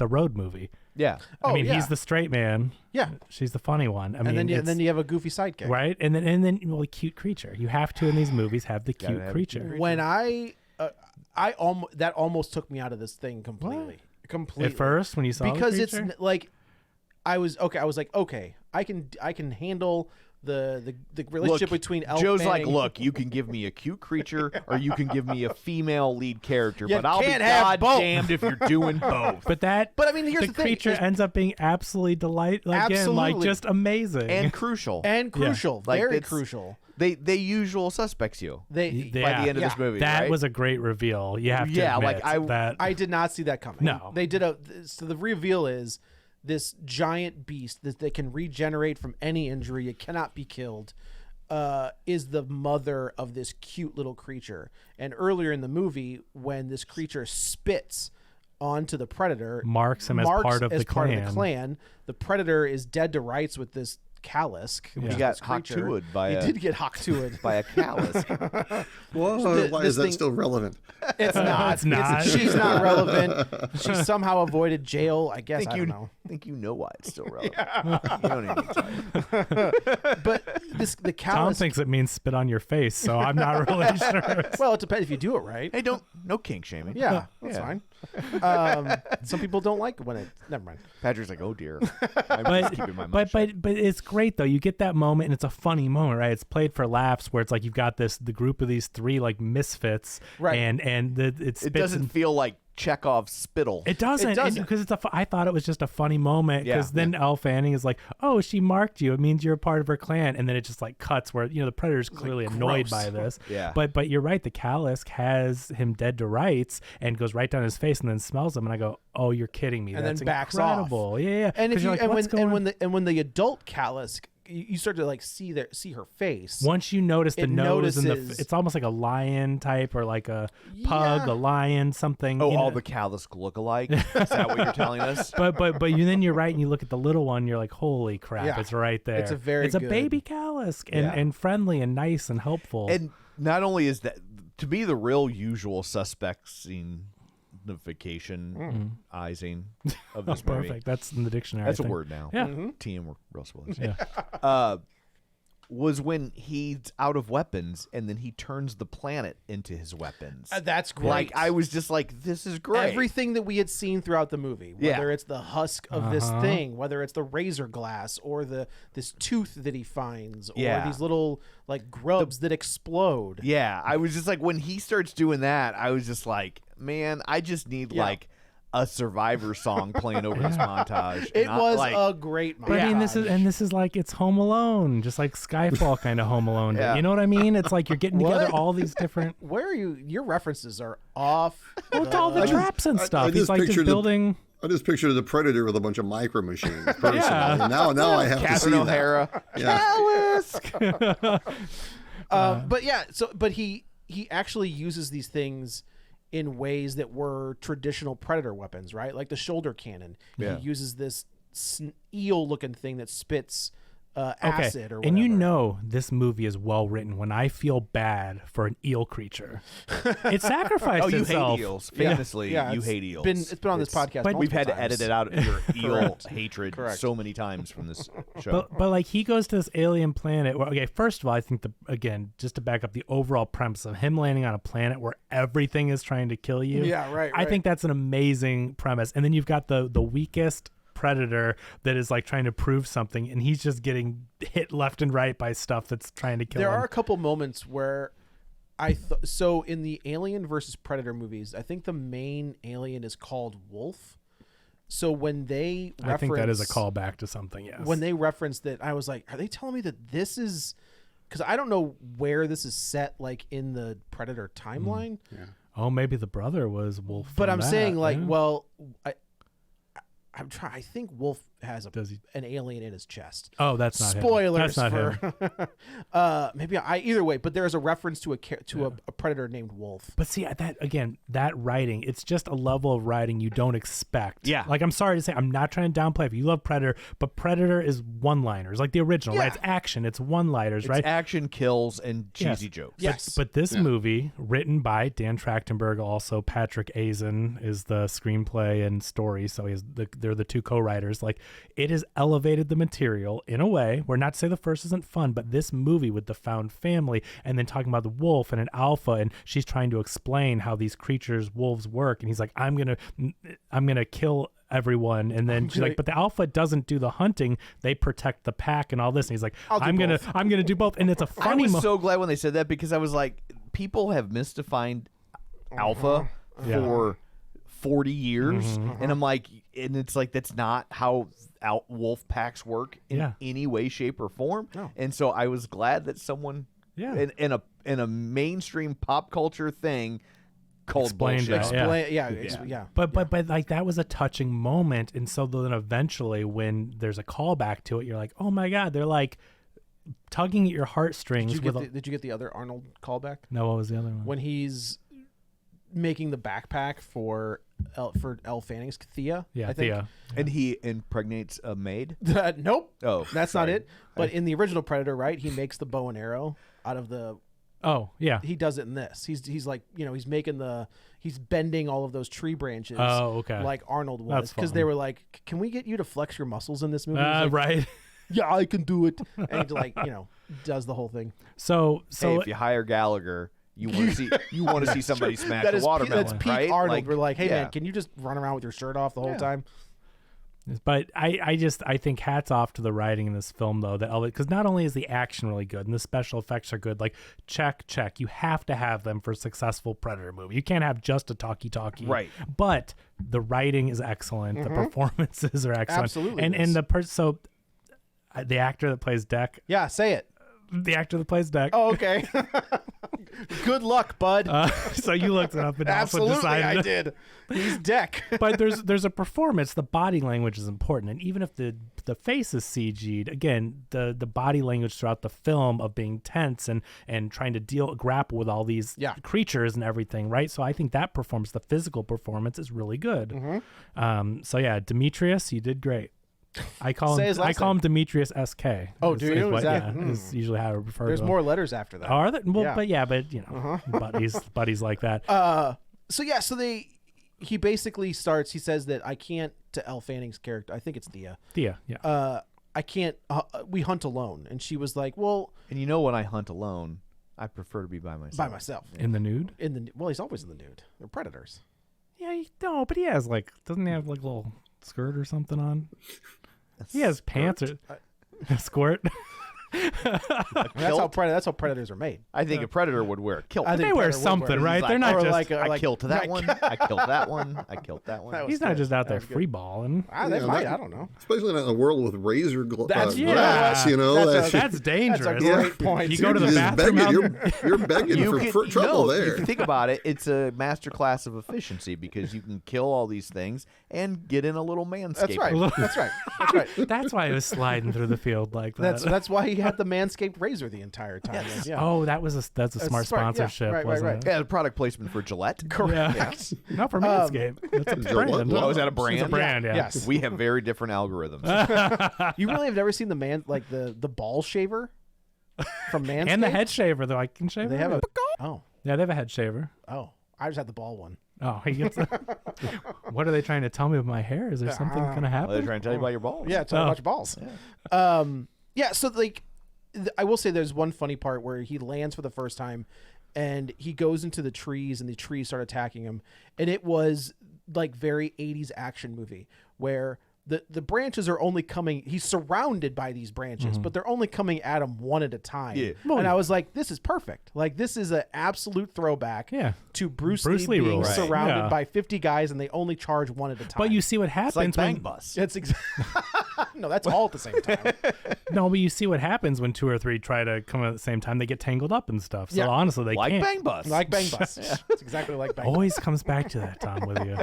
a road movie. Yeah. I mean, yeah. he's the straight man. Yeah. She's the funny one. I mean, and then you have a goofy sidekick, right? And then well, a cute creature. You have to in these movies have the cute have a creature. cute When that almost took me out of this thing completely. At first, when you saw because the it's creature? like I was like, okay, I can handle the relationship between Elle Joe's Fanning. like, look, you can give me a cute creature or you can give me a female lead character, You but I'll be can't have both. goddamned if you're doing both. But I mean, here's the the thing, creature is- ends up being absolutely delightful again, like Absolutely. just amazing. And crucial. and crucial, Like, very it's- crucial. They usual suspects you They by the end of this movie. that right? was a great reveal. You have to Yeah, admit like, that. I did not see that coming. No. They did so the reveal is this giant beast that can regenerate from any injury. It cannot be killed. Is the mother of this cute little creature. And earlier in the movie, when this creature spits onto the predator, Marks him as part of the clan. The predator is dead to rights with this Callus. He got Hawk-Tu'd by He did get Hawk-Tu'd. by a callus. Whoa, why is this that thing- still relevant? It's not. It's not. She's not relevant. She somehow avoided jail. I guess. I don't know. think you know why it's still relevant. You don't even need to tell you. But the Tom Callus. thinks it means spit on your face, so I'm not really sure. Well, it depends if you do it right. Hey, no kink shaming. Yeah, that's Yeah. fine. Some people don't like when it. Never mind. Patrick's like, oh dear. I'm just keeping my mouth shut. But it's great though. You get that moment, and it's a funny moment, right? It's played for laughs, where it's like you've got the group of these three like misfits, Right. And it It spits doesn't and- feel like Chekhov's spittle. It doesn't, because I thought it was just a funny moment. Yeah. Because then Elle Fanning is like, "Oh, she marked you. It means you're a part of her clan." And then it just like cuts where the predator's clearly annoyed gross. by this. Yeah. But you're right. The Callus has him dead to rights and goes right down his face and then smells him. And I go, "Oh, you're kidding me." And That's then backs off. incredible. Yeah. And if 'Cause you you're like, when the adult Callus, you start to like see her face. once you notice the It nose and notices- it's almost like a lion type or like a pug, Yeah. a lion, something. Oh, you all know. the callus look alike? Is that what you're telling us? But then you're right, and you look at the little one, you're like, holy crap, Yeah. it's right there. It's a very it's a good- baby Callus and, Yeah. and friendly and nice and helpful. And not only is that, to me, the real usual suspectsing izing of this movie. Perfect. That's in the dictionary. That's I a think. word now. Yeah. TM, we're real spoilers. Yeah. Was when he's out of weapons and then he turns the planet into his weapons. That's great. Like, I was just like, this is great. Everything that we had seen throughout the movie, Yeah. whether it's the husk of this thing, whether it's the razor glass or this tooth that he finds, or Yeah. these little like grubs that explode. Yeah, I was just like, when he starts doing that, I was just like, man, I just need Yeah. like a Survivor song playing over this montage. It And I, was like, a great montage. But I mean, this is like it's Home Alone, just like Skyfall kind of Home Alone. Yeah. You know what I mean? It's like you're getting together What? all these different. Where are you? Your references are off. Well, it's all the traps and stuff. I He's just like just pictured building. I just pictured the Predator with a bunch of micro machines. Personally, now I have to see Catherine that. O'Hara. Yeah. But yeah, but he actually uses these things in ways that were traditional Predator weapons, right? Like the shoulder cannon. Yeah. He uses this eel-looking thing that spits acid or whatever. And you know this movie is well written when I feel bad for an eel creature. It sacrificed Oh, you itself. hate eels. Famously, Yeah, you it's hate eels. It's been on this podcast. but We've had to multiple edit times. it out of your eel hatred Correct. so many times from this show. But like he goes to this alien planet. Well, okay, first of all, I think again, just to back up the overall premise of him landing on a planet where everything is trying to kill you. Yeah, right, I right. think that's an amazing premise. And then you've got the weakest predator that is like trying to prove something, and he's just getting hit left and right by stuff that's trying to kill There him. are a couple moments where so in the Alien versus Predator movies, I think the main alien is called Wolf. So when they reference, I think that is a callback to something. Yes. when they referenced that, I was like, are they telling me that this is, because I don't know where this is set, like in the Predator timeline. Oh, maybe the brother was Wolf. But from I'm that, saying like, yeah. well, I think Wolf has an alien in his chest. Oh, that's not him. Spoilers That's not for maybe either way, but there is a reference to a predator named Wolf. But see, that writing, it's just a level of writing you don't expect. Yeah. Like, I'm sorry to say, I'm not trying to downplay if you love Predator, but Predator is one-liners, like the original, right? It's action, it's one-liners, right? It's action, kills, and cheesy jokes. Yes. But this movie, written by Dan Trachtenberg, also Patrick Azen is the screenplay and story, so they're the two co-writers. Like, it has elevated the material in a way where, not to say the first isn't fun, but this movie with the found family and then talking about the wolf and an alpha, and she's trying to explain how these creatures, wolves, work, and he's like, I'm gonna kill everyone, and then she's like, but the alpha doesn't do the hunting, they protect the pack and all this, and he's like, I'm gonna do both. And it's a funny I was so glad when they said that, because I was like, people have misdefined alpha for 40 years, and I'm like, and it's like, that's not how wolf packs work in any way, shape, or form. And so I was glad that someone in a mainstream pop culture thing called explained bullshit. But like, that was a touching moment, and so then eventually when there's a callback to it, you're like, oh my god, they're like tugging at your heartstrings. Did you get the other Arnold callback? No, what was the other one? When he's making the backpack for Elle Fanning's Thea. Yeah, I think. Thea. And he impregnates a maid. Nope. Oh, that's not it. But in the original Predator, right, he makes the bow and arrow out of the. Oh yeah. He does it in this. He's like, he's bending all of those tree branches. Oh, okay. Like Arnold was, because they were like, can we get you to flex your muscles in this movie? Like, right. Yeah, I can do it. And he does the whole thing. So hey, if you hire Gallagher, you want to see somebody smash a watermelon. That's Pete right? Arnold. Like, we're like, hey man, can you just run around with your shirt off the whole time? But I think hats off to the writing in this film, though, because not only is the action really good and the special effects are good, like check, you have to have them for a successful Predator movie. You can't have just a talkie, right? But the writing is excellent, the performances are excellent, absolutely, and the actor that plays Deck, say it. The actor that plays Deck. Oh, okay. Good luck, bud. So you looked it up and absolutely, also decided. I did. He's Deck. But there's a performance. The body language is important, and even if the face is CG'd, again, the body language throughout the film of being tense and trying to grapple with all these creatures and everything, right? So I think that performance, the physical performance, is really good. So yeah, Demetrius, you did great. I call him Demetrius SK. Oh, do you? Is usually how I refer to him. There's more letters after that. Are there? Well, but buddies like that. He basically starts. He says that I can't, to Elle Fanning's character. I think it's Thea. Thea, yeah. I can't. We hunt alone, and she was like, "Well." And when I hunt alone, I prefer to be by myself. Yeah. In the nude. He's always in the nude. They're predators. Yeah, but he has doesn't he have a little skirt or something on? He has pants or a squirt. That's how predators are made. I think a predator would wear a kilt. They wear something, right? They're not just I killed that one. I killed that one. I killed that one. He's not just out there free balling. They might. I don't know. Especially not in a world with razor glass. That's dangerous. That's a great point. You go to the bathroom. You're begging for trouble there. If you think about it, it's a master class of efficiency, because you can kill all these things and get in a little manscape. That's right. That's why he was sliding through the field like that. That's why he had the Manscaped razor the entire time. Yes. Yeah. Oh, that's a smart sponsorship. Yeah, wasn't it? Yeah, product placement for Gillette. Correct. Yes. Not for Manscaped. That's a brand. Oh, is that a brand? It's a brand, yeah. Yes. We have very different algorithms. You really have never seen the ball shaver from Manscaped? And the head shaver, though. I can shave. They have Yeah, they have a head shaver. Oh, I just had the ball one. Oh, he gets. What are they trying to tell me with my hair? Is there something going to happen? Well, they're trying to tell you about your balls. Yeah, tell you about your balls. Yeah. So I will say there's one funny part where he lands for the first time, and he goes into the trees, and the trees start attacking him, and it was like very 80s action movie where the branches are only coming. He's surrounded by these branches, but they're only coming at him one at a time. Yeah. And I was like, this is perfect. Like, this is an absolute throwback to Bruce Lee being surrounded by 50 guys, and they only charge one at a time. But you see what happens it's like Bang when Bus. It's no, that's all at the same time. No, but you see what happens when two or three try to come at the same time. They get tangled up and stuff. So honestly, they like can't. Bang Bus. Like Bang Bus. It's exactly like Bang Bus. Always comes back to that, Tom, with you.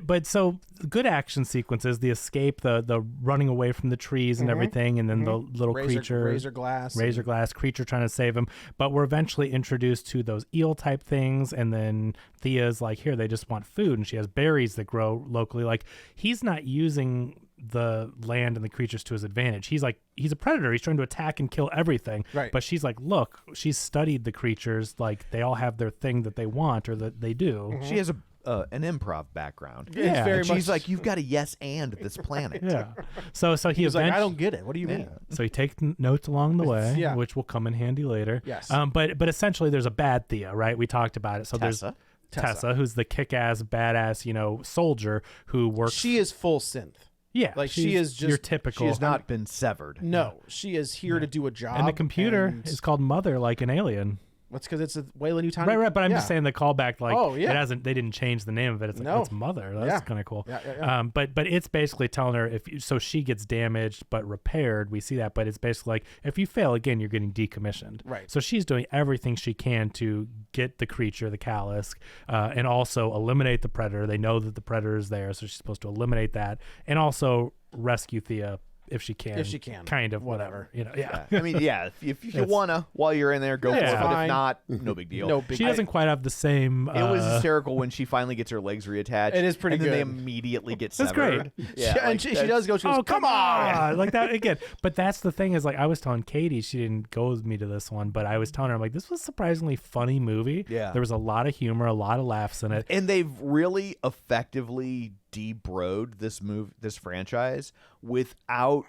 But so good action sequences, the escape, the running away from the trees and everything, and then the little razor glass creature trying to save him. But we're eventually introduced to those eel type things, and then Thea's like, here, they just want food, and she has berries that grow locally. Like, he's not using the land and the creatures to his advantage. He's a predator. He's trying to attack and kill everything. Right. But she's like, look, she's studied the creatures. Like, they all have their thing that they want or that they do. She has an improv background. Yeah. very And much. she's like, you've got a yes and this planet. Yeah. So he He's like, I eventually, don't get it. What do you mean? so he takes notes along the way, Yeah. which will come in handy later. Yes. But essentially, there's a bad Thea, right? We talked about it. So Tessa. there's Tessa, who's the kick-ass, badass, soldier who works. She is full synth. Yeah, Like, she she's is just- your typical. She has not been severed. No, she is here to do a job. and the computer and is called Mother, like an alien. What's because it's a Weyland-Yutani. Right. But I'm yeah. just saying the callback, like, Oh, yeah. it hasn't. They didn't change the name of it. It's like No. it's Mother. That's Yeah. kind of cool. Yeah. But it's basically telling her so she gets damaged but repaired. We see that, but it's basically like if you fail again, you're getting decommissioned. Right. So she's doing everything she can to get the creature, the Calisk, and also eliminate the predator. They know that the predator is there, so she's supposed to eliminate that, and also rescue Thea if she can. Kind of whatever. Yeah. I mean, yeah, if you It's- want to, while you're in there, go for Yeah. it. But Fine. if not, no big deal. No big. She doesn't quite have the same. It was hysterical when she finally gets her legs reattached. It is pretty and then they good. immediately get That's severed. great. Yeah, and she does go. She goes, Oh, come on! Like that again. But that's the thing is, like, I was telling Katie, she didn't go with me to this one, but I was telling her, I'm like, this was a surprisingly funny movie. Yeah. There was a lot of humor, a lot of laughs in it. And they've really effectively de-broed this franchise without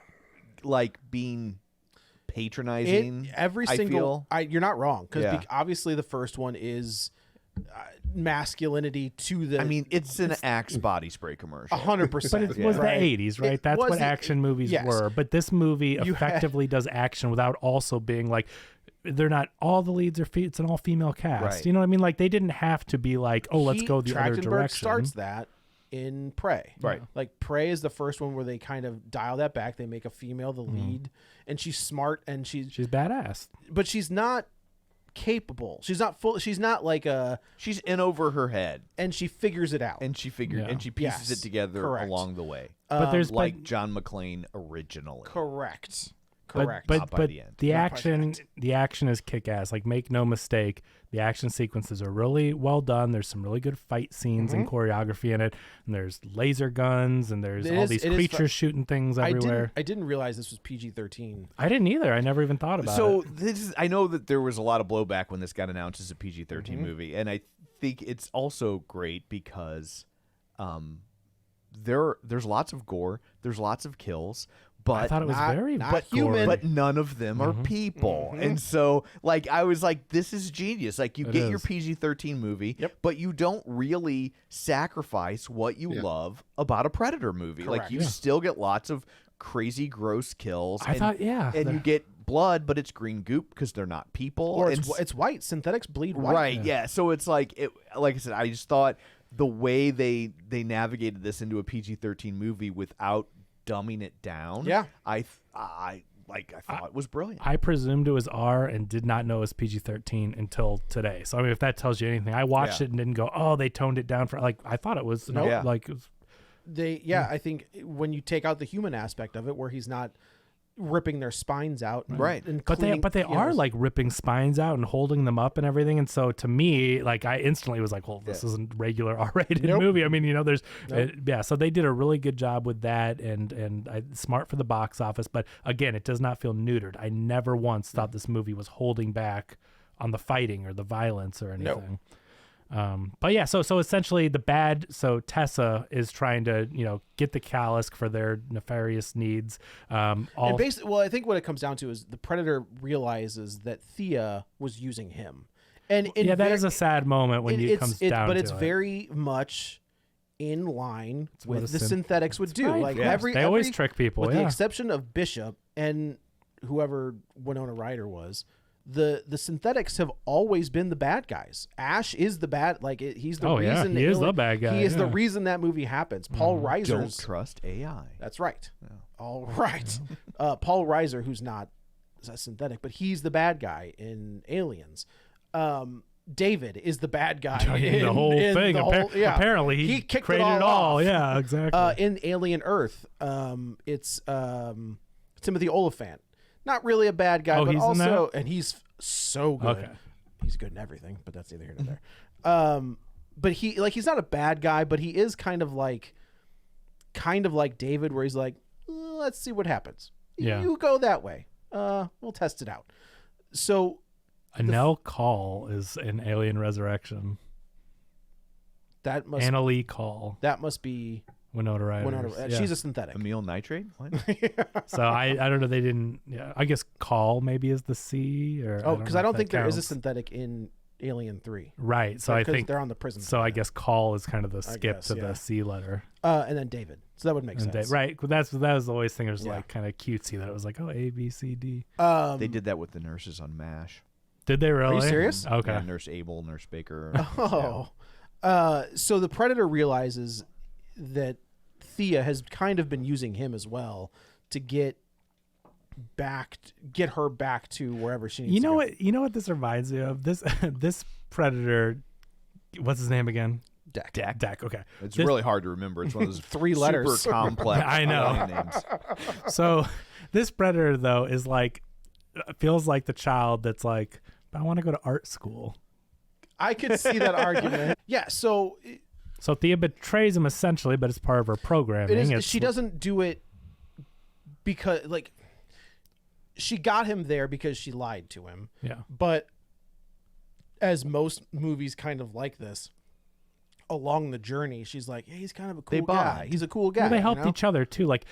like being patronizing. Every I single. feel. You're not wrong because Yeah. obviously the first one is masculinity to the. I mean, it's an Axe body spray commercial. 100%. But it was the 80s, right? It That's was what the- action movies yes. were. But this movie You had- effectively does action without also being like, they're not all the leads are it's an all female cast. Right. You know what I mean? Like they didn't have to be like, oh, let's He- go the other Trachtenberg direction. starts that in Prey. Right. Like Prey is the first one where they kind of dial that back. They make a female the lead, and she's smart and She's badass. but she's not capable. She's not full. She's not like a. She's in over her head, And she figures it out. and she Yeah. and she pieces Yes, it together correct. along the way, But there's like John McClane originally. Correct. But Correct. Not by but the end. the Not by the action end. the action is kick ass. Like make no mistake, the action sequences are really well done. There's some really good fight scenes and choreography in it. And there's laser guns and there's It all is- these it is creatures shooting things everywhere. I didn't realize this was PG-13. I didn't either. I never even thought about So it. this is, I know that there was a lot of blowback when this got announced as a PG-13 movie, and I think it's also great because there's lots of gore, there's lots of kills, but I thought it was not- very not gory. human. but none of them are people. And so like I was like, this is genius. Like you It get your is. PG-13 movie, Yep. but you don't really sacrifice what you Yeah. love about a Predator movie. Like Correct. you Yeah. still get lots of crazy gross kills. I thought, yeah. And you get blood, but it's green goop because they're not people. Or And it's white. Synthetics bleed white. right, yeah. So it's like like I said, I just thought the way they navigated this into a PG-13 movie without dumbing it down. Yeah. I thought it was brilliant. I presumed it was R and did not know it was PG-13 until today. So I mean, if that tells you anything, I watched Yeah. it and didn't go, "Oh, they toned it down for like." I thought it was Nope. Yeah. like it was, I think when you take out the human aspect of it, where he's not ripping their spines out, and, Right. And but they cleaning- are like ripping spines out and holding them up and everything. And so to me, like I instantly was like, "Well, this isn't regular R-rated Nope. movie." I mean, there's Nope. yeah. So they did a really good job with that, and smart for the box office. But again, it does not feel neutered. I never once thought this movie was holding back on the fighting or the violence or anything. But yeah, so essentially so Tessa is trying to get the Calisk for their nefarious needs. And basically, well, I think what it comes down to is the Predator realizes that Thea was using him, and yeah, that is a sad moment when it comes down but to it's it. very much in line what with a the synthetics would do. right. Like Yeah. They always trick people, with yeah. the exception of Bishop and whoever Winona Ryder was. The synthetics have always been the bad guys. Ash is the bad, he's the Oh, yeah. reason. He is the bad guy, He is the yeah. reason that movie happens. Paul Don't Reiser's. trust AI. That's right. All right. Paul Reiser, who's not a synthetic, but he's the bad guy in Aliens. David is the bad guy in the whole thing. Apparently, he kicked created it all off. Yeah, exactly. In Alien Earth, it's Timothy Olyphant. Not really a bad guy, but he's in also, that? and he's so good. Okay. He's good in everything, but that's neither here nor there. But he's not a bad guy, but he is kind of like David, where he's like, let's see what happens. Yeah. You go that way. We'll test it out. So Anel Call is in Alien Resurrection. that must Annalee Call. that must be Winona Ryder. Yeah. She's a synthetic. Amyl nitrate? What? So I don't know. They didn't. Yeah, I guess Call maybe is the C or. Because I don't think there is a counts. synthetic in Alien 3. Right. So I Because think they're on the prison. so. I guess Call is kind of the skip guess, to yeah. the C letter. And then David. So that would make And sense. right. That was always thing. It was Yeah. like kind of cutesy that it was like, oh, A, B, C, D. They did that with the nurses on MASH. Did they really? Are you serious? Okay. Yeah, Nurse Abel, Nurse Baker. Oh. So the Predator realizes that Thea has kind of been using him as well to get her back to wherever she needs You to know go. what? You know what this reminds me of? This Predator. What's his name again? Deck. Okay. It's This- really hard to remember. It's one of those 3 letters. super complex I know. alien names. So this Predator though is like feels like the child that's like, but I want to go to art school. I could see that argument. Yeah, so So Thea betrays him essentially, but it's part of her programming. it is, It's- she doesn't do it because she got him there because she lied to him. Yeah. But as most movies kind of like this, along the journey, she's like, yeah, he's kind of a cool guy. bond. He's a cool guy. Well, they helped you know? each other too. Like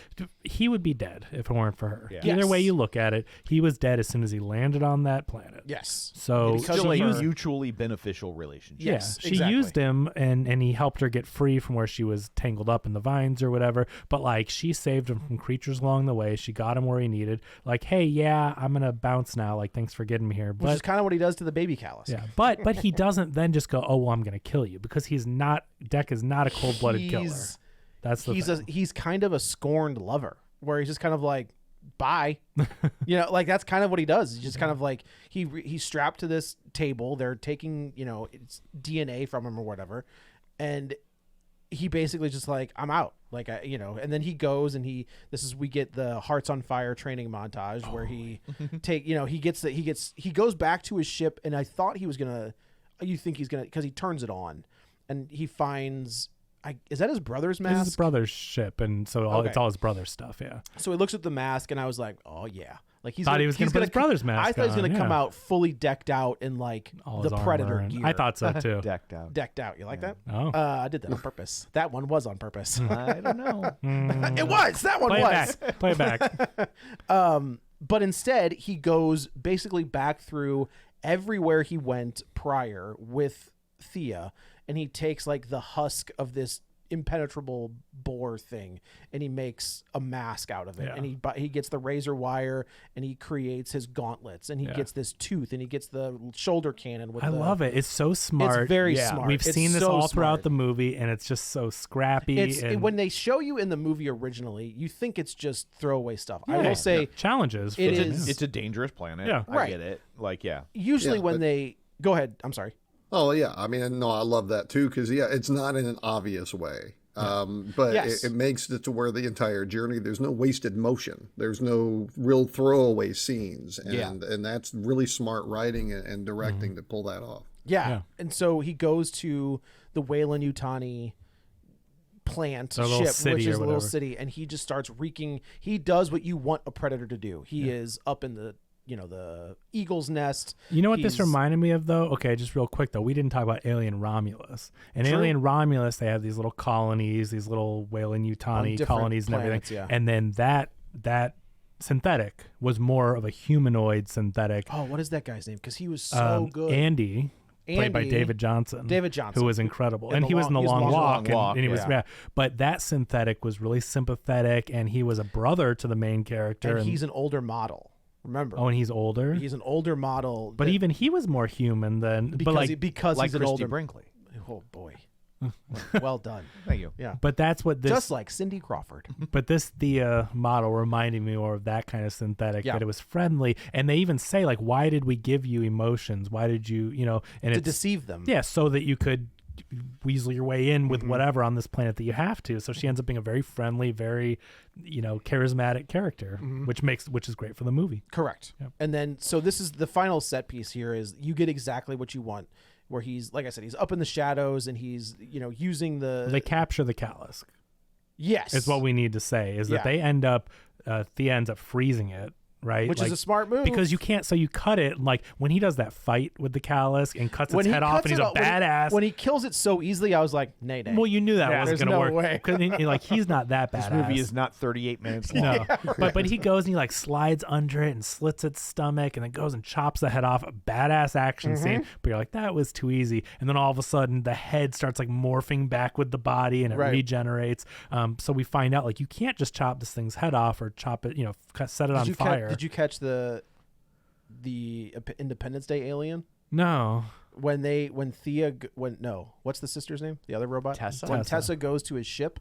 he would be dead if it weren't for her. Yeah. Either way Yes. you look at it, he was dead as soon as he landed on that planet. Yes. So Because Still of a her- mutually beneficial relationship. Yes, she exactly. used him and he helped her get free from where she was tangled up in the vines or whatever. But like she saved him from creatures along the way. She got him where he needed. Like, hey, yeah, I'm gonna bounce now. Like, thanks for getting me here. Which is But kind of what he does to the baby callus. yeah, but he doesn't then just go, oh, well, I'm gonna kill you, because he's not. Deck is not a cold-blooded killer. That's the thing. He's kind of a scorned lover, where he's just kind of like, bye. Like that's kind of what he does. He's just kind of like he's strapped to this table. They're taking it's DNA from him or whatever, and he basically just like, I'm out. Like and then he goes and we get the Hearts on Fire training montage where he he goes back to his ship, and I thought he was gonna. You think he's gonna, because he turns it on, and he finds. Is that his brother's mask? It's his brother's ship, and so Okay. it's all his brother's stuff. Yeah. So he looks at the mask, and I was like, "Oh yeah!" Like he Thought he was gonna put his brother's mask I thought he was on, gonna come yeah. out fully decked out in like All the his Predator armor and- gear. I thought so too. Decked out. decked out. You like that? Oh. I did that on purpose. That one was on purpose. I don't know. It was. That one Play was. it back. Play it back. But instead, he goes basically back through everywhere he went prior with Thea, and he takes like the husk of this impenetrable boar thing, and he makes a mask out of it. Yeah. And he gets the razor wire, and he creates his gauntlets, and he Yeah. gets this tooth, and he gets the shoulder cannon with I love it. It's so smart. It's very Yeah, smart. We've It's seen this so all throughout smart. the movie, and it's just so scrappy. and when they show you in the movie originally, you think it's just throwaway stuff. I Yeah. will say challenges. it for is- It's a dangerous planet. Yeah. I Right. get it. Like, yeah. usually Yeah, when but- they go ahead. I'm sorry. Oh yeah, I mean, no, I love that too, because it's not in an obvious way, but Yes. it makes it to where the entire journey, there's no wasted motion, there's no real throwaway scenes, and that's really smart writing and directing to pull that off. Yeah. And so he goes to the Weyland-Yutani plant Their little ship, city which or is a little whatever. city, and he just starts wreaking. He does what you want a predator to do. He is up in the the eagle's nest. You know what this He's- reminded me of, though? Okay, just real quick, though. We didn't talk about Alien Romulus. And True. Alien Romulus, they have these little colonies, these little Weyland-Yutani different colonies and planets, everything. yeah. And then that synthetic was more of a humanoid synthetic. Oh, what is that guy's name? Because he was so good. Andy, played by Andy- David Johnson. David Johnson. Who was incredible. In And the he was in The Long- he was Long in Walk. Long Walk, and he was, yeah. yeah. But that synthetic was really sympathetic, and he was a brother to the main character. and he's an older model. Remember? Oh, and he's older? He's an older model. But that- even he was more human than... because but like, because Like he's an Christy older. Brinkley. Oh boy. Well done. Thank you. Yeah. But that's what this. Just like Cindy Crawford. But this Thea model reminded me more of that kind of synthetic. Yeah. That it was friendly, and they even say like, "Why did we give you emotions? Why did you, And To it's deceive them. yeah, so that you could weasel your way in with Mm-hmm. whatever on this planet that you have to." So she ends up being a very friendly, very, charismatic character, Mm-hmm. which is great for the movie. Correct. Yep. And then, so this is the final set piece here is you get exactly what you want, where he's, like I said, he's up in the shadows and he's, using the... They capture the callus. Yes. Is what we need to say is Yeah. that they end up, Thea ends up freezing it. Right, Which is a smart move. because you can't. So you cut it like when he does that fight with the callus and cuts its When he head off, cuts and he's it a off- badass. When he kills it so easily, I was like, nay. well, you knew that Yeah, wasn't there's going to no work way. because he's not that badass. This movie is not 38 minutes long. No, but he goes and he like slides under it and slits its stomach and then goes and chops the head off. A badass action Mm-hmm. scene, but you're like, that was too easy. And then all of a sudden, the head starts like morphing back with the body and it Right. regenerates. So we find out like you can't just chop this thing's head off or chop it, set it on fire. Did you catch the Independence Day alien? No. What's the sister's name? The other robot? Tessa? When Tessa. Tessa goes to his ship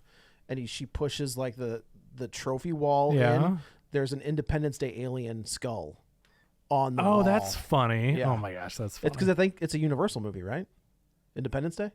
and she pushes like the trophy wall Yeah. in, there's an Independence Day alien skull on the Oh, wall. that's funny. Yeah. Oh my gosh, that's funny. It's because I think it's a Universal movie, right? Independence Day?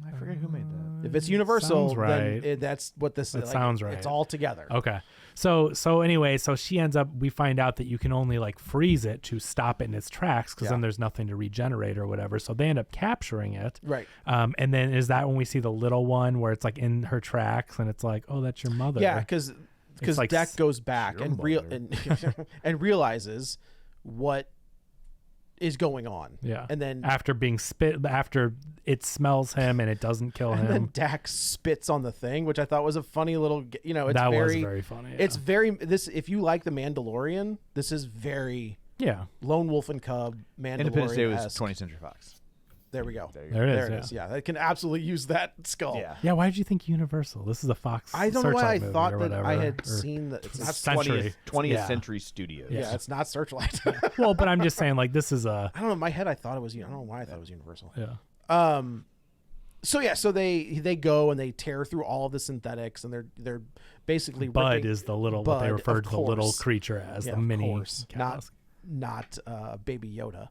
I forget who made that. If it's Universal, Sounds right. then that's what this That is. sounds right. It's all together. Okay. So anyway, so she ends up, we find out that you can only like freeze it to stop it in its tracks because Yeah. then there's nothing to regenerate or whatever. So they end up capturing it. Right. And then is that when we see the little one where it's like in her tracks and it's like, oh, that's your mother. Yeah, because like Deck goes back your and and realizes what is going on. Yeah. And then after it smells him and it doesn't kill and then him. Dak spits on the thing, which I thought was a funny little. It's That was very, very funny. It's very this. If you like the Mandalorian, this is very yeah. Lone Wolf and Cub Mandalorian. Independence Day was 20th Century Fox. There we go. There it There is. it is. Yeah, I can absolutely use that skull. Yeah. Yeah, why did you think Universal? This is a Fox. I don't know why I Searchlight movie thought or that whatever, I had or- seen that. It's not, That's Century. 20th Yeah. Century Studios. yeah, it's not Searchlight. Well, but I'm just saying, like, this is a I don't know. In my head, I thought it was. I don't know why I thought it was Universal. yeah. So yeah, so they go and they tear through all of the synthetics, and they're basically Bud ripping, is the little what they Bud, refer of to the little course. creature as Yeah, the of mini course. callus. not Baby Yoda.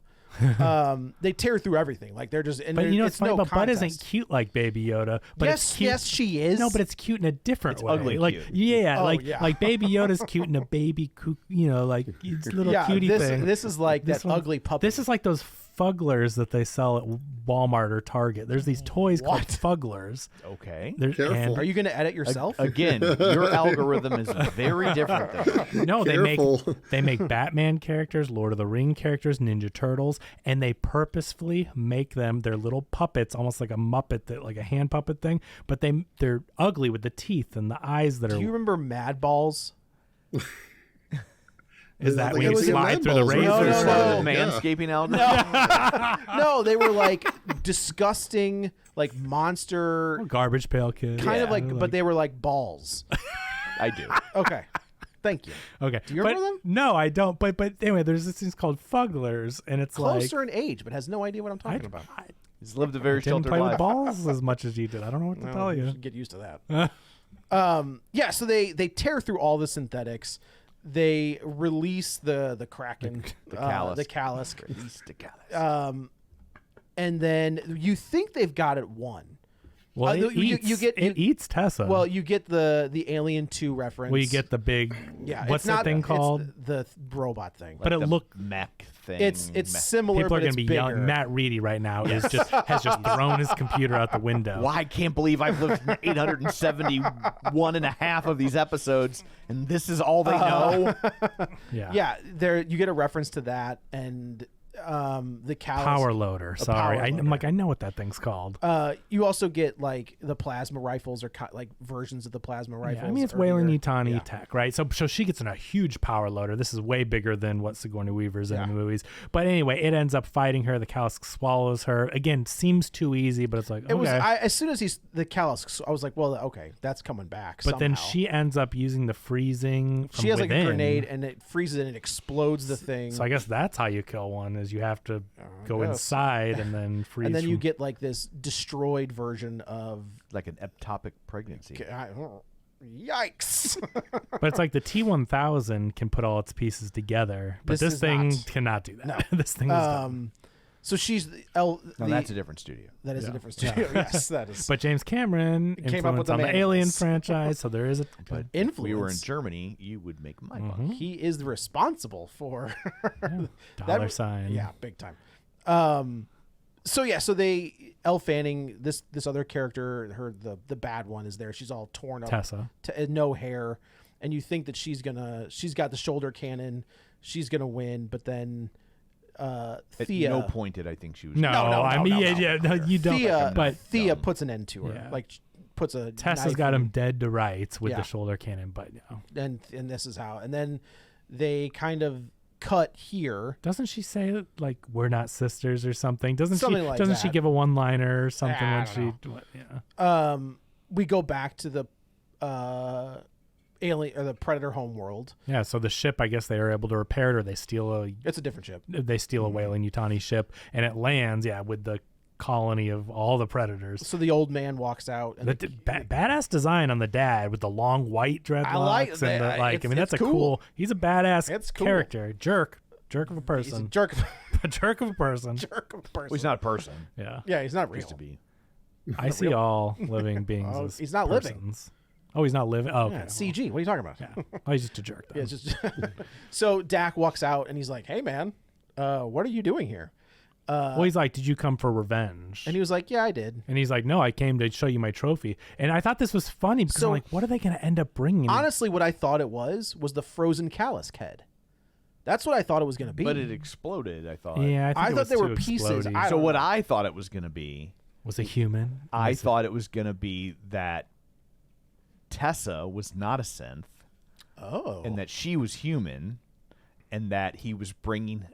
They tear through everything. Like they're just. And But it's it's funny. no But Bud contest. isn't cute like Baby Yoda. But yes, it's cute. yes, she is. No, but it's cute in a different It's way. ugly like cute. yeah, Oh, like yeah. like Baby Yoda's cute in a baby, like it's a little yeah, cutie this, thing. This is like This that one- ugly puppy. This is like those fugglers that they sell at Walmart or Target. There's these toys called What? fugglers. Okay. Careful. Are you going to edit yourself? Again, your algorithm is very different than No, Careful. they make Batman characters, Lord of the Ring characters, Ninja Turtles, and they purposefully make them their little puppets, almost like a Muppet, that like a hand puppet thing. But they're ugly with the teeth and the eyes that Do are. you remember Mad Balls? Is that when It you was in slide Mad through the Balls, razor? right? No, the Yeah. manscaping algorithm. No, they were like disgusting, like monster, Garbage Pail Kids. kind of Yeah. like, but they were like balls. I do. Okay, thank you. Okay. Do you remember them? No, I don't. But anyway, there's this thing called Fugglers, and it's Closer in age, but has no idea what I'm like talking about. I He's lived a very didn't sheltered play with life. balls as much as you did. I don't know what to Well, tell you you. should get used to that. Yeah, so they tear through all the synthetics. They release the Kraken, The callus. the callus, Release the callus. and then you think they've got it won. Well, you it eats Tessa. Well, you get the Alien 2 reference. well, you get the big. yeah. What's it's not, that thing it's called? the robot thing. But it The looked. mech thing. it's mech. similar. People are but going it's to be bigger. young. Matt Reedy right now has just thrown his computer out the window. Well, I can't believe I've lived 871 and a half of these episodes, and this is all they know. Yeah. Yeah, there you get a reference to that, and the callus. Power loader. Sorry, power I'm loader. like I know what that thing's called. You also get like the plasma rifles or like versions of the plasma rifles. Yeah, I mean, it's are Wayland here. Yutani Yeah. tech, right? So she gets in a huge power loader. This is way bigger than what Sigourney Weaver's in Yeah. the movies. But anyway, it ends up fighting her. The callus swallows her. Again, seems too easy, but it's like, It was okay. as soon as the callus, I was like, well, okay, that's coming back. But then somehow. she ends up using the freezing from she has like a within. grenade and it freezes and it explodes the thing. So I guess that's how you kill one is you have to go guess. inside and then freeze. And then you from- get like this destroyed version of. Like an ectopic pregnancy. Yikes! But it's like the T1000 can put all its pieces together, but This this is thing not. cannot do that. No. This thing is dumb. So she's No, that's a different studio. that is Yeah. a different studio. Yes, that is. But James Cameron Came up with influence the on the Alien manuals. franchise, so there is a But influence. if we were in Germany, you would make my buck. He is responsible for dollar sign. Yeah, big time. So Elle Fanning, this other character, the bad one is there. She's all torn up, Tessa. No hair, and you think that she's got the shoulder cannon, she's gonna win, but then At Thea. no point did I think she was. No, I mean, no, you don't. Thea, but Thea puts an end to her. Yeah. Like puts a Tessa's knife got in- him dead to rights with Yeah. the shoulder cannon. But and this is how. And then they kind of cut here. doesn't she say like we're not sisters or something? Doesn't Something she? like doesn't she that. give a one-liner or something I when don't she? What, yeah. We go back to the alien or the Predator homeworld. Yeah. So the ship, I guess they are able to repair it, or they steal It's a different ship. a Mm-hmm. whaling Yutani ship, and it lands. Yeah, with the colony of all the predators. So the old man walks out. And Badass design on the dad with the long white dreadlocks. like and that. the, like, I mean, It's that's a cool. He's a badass It's cool. character. Jerk of a he's a person. jerk. A jerk of a person. Jerk of a person. Well, he's not a person. Yeah. Yeah, he's not real. Used to be. I see all living beings Oh, as he's not living. persons. Oh, he's not living. Oh, okay. Yeah, CG. What are you talking about? Yeah. Oh, he's just a jerk. Yeah, Then. it's just so Dak walks out and he's like, "Hey, man, what are you doing here?" Well, he's like, "Did you come for revenge?" And he was like, "Yeah, I did." And he's like, "No, I came to show you my trophy." And I thought this was funny because So- I'm like, "What are they going to end up bringing?" Honestly, what I thought it was the frozen Callisk head. That's what I thought it was going to be. But it exploded, I thought. Yeah, I I think thought it was they too were pieces. explodey. I So don't what know. I thought it was going to be, was a human. I thought it was going to be that Tessa was not a synth, Oh, and that she was human, and that he was bringing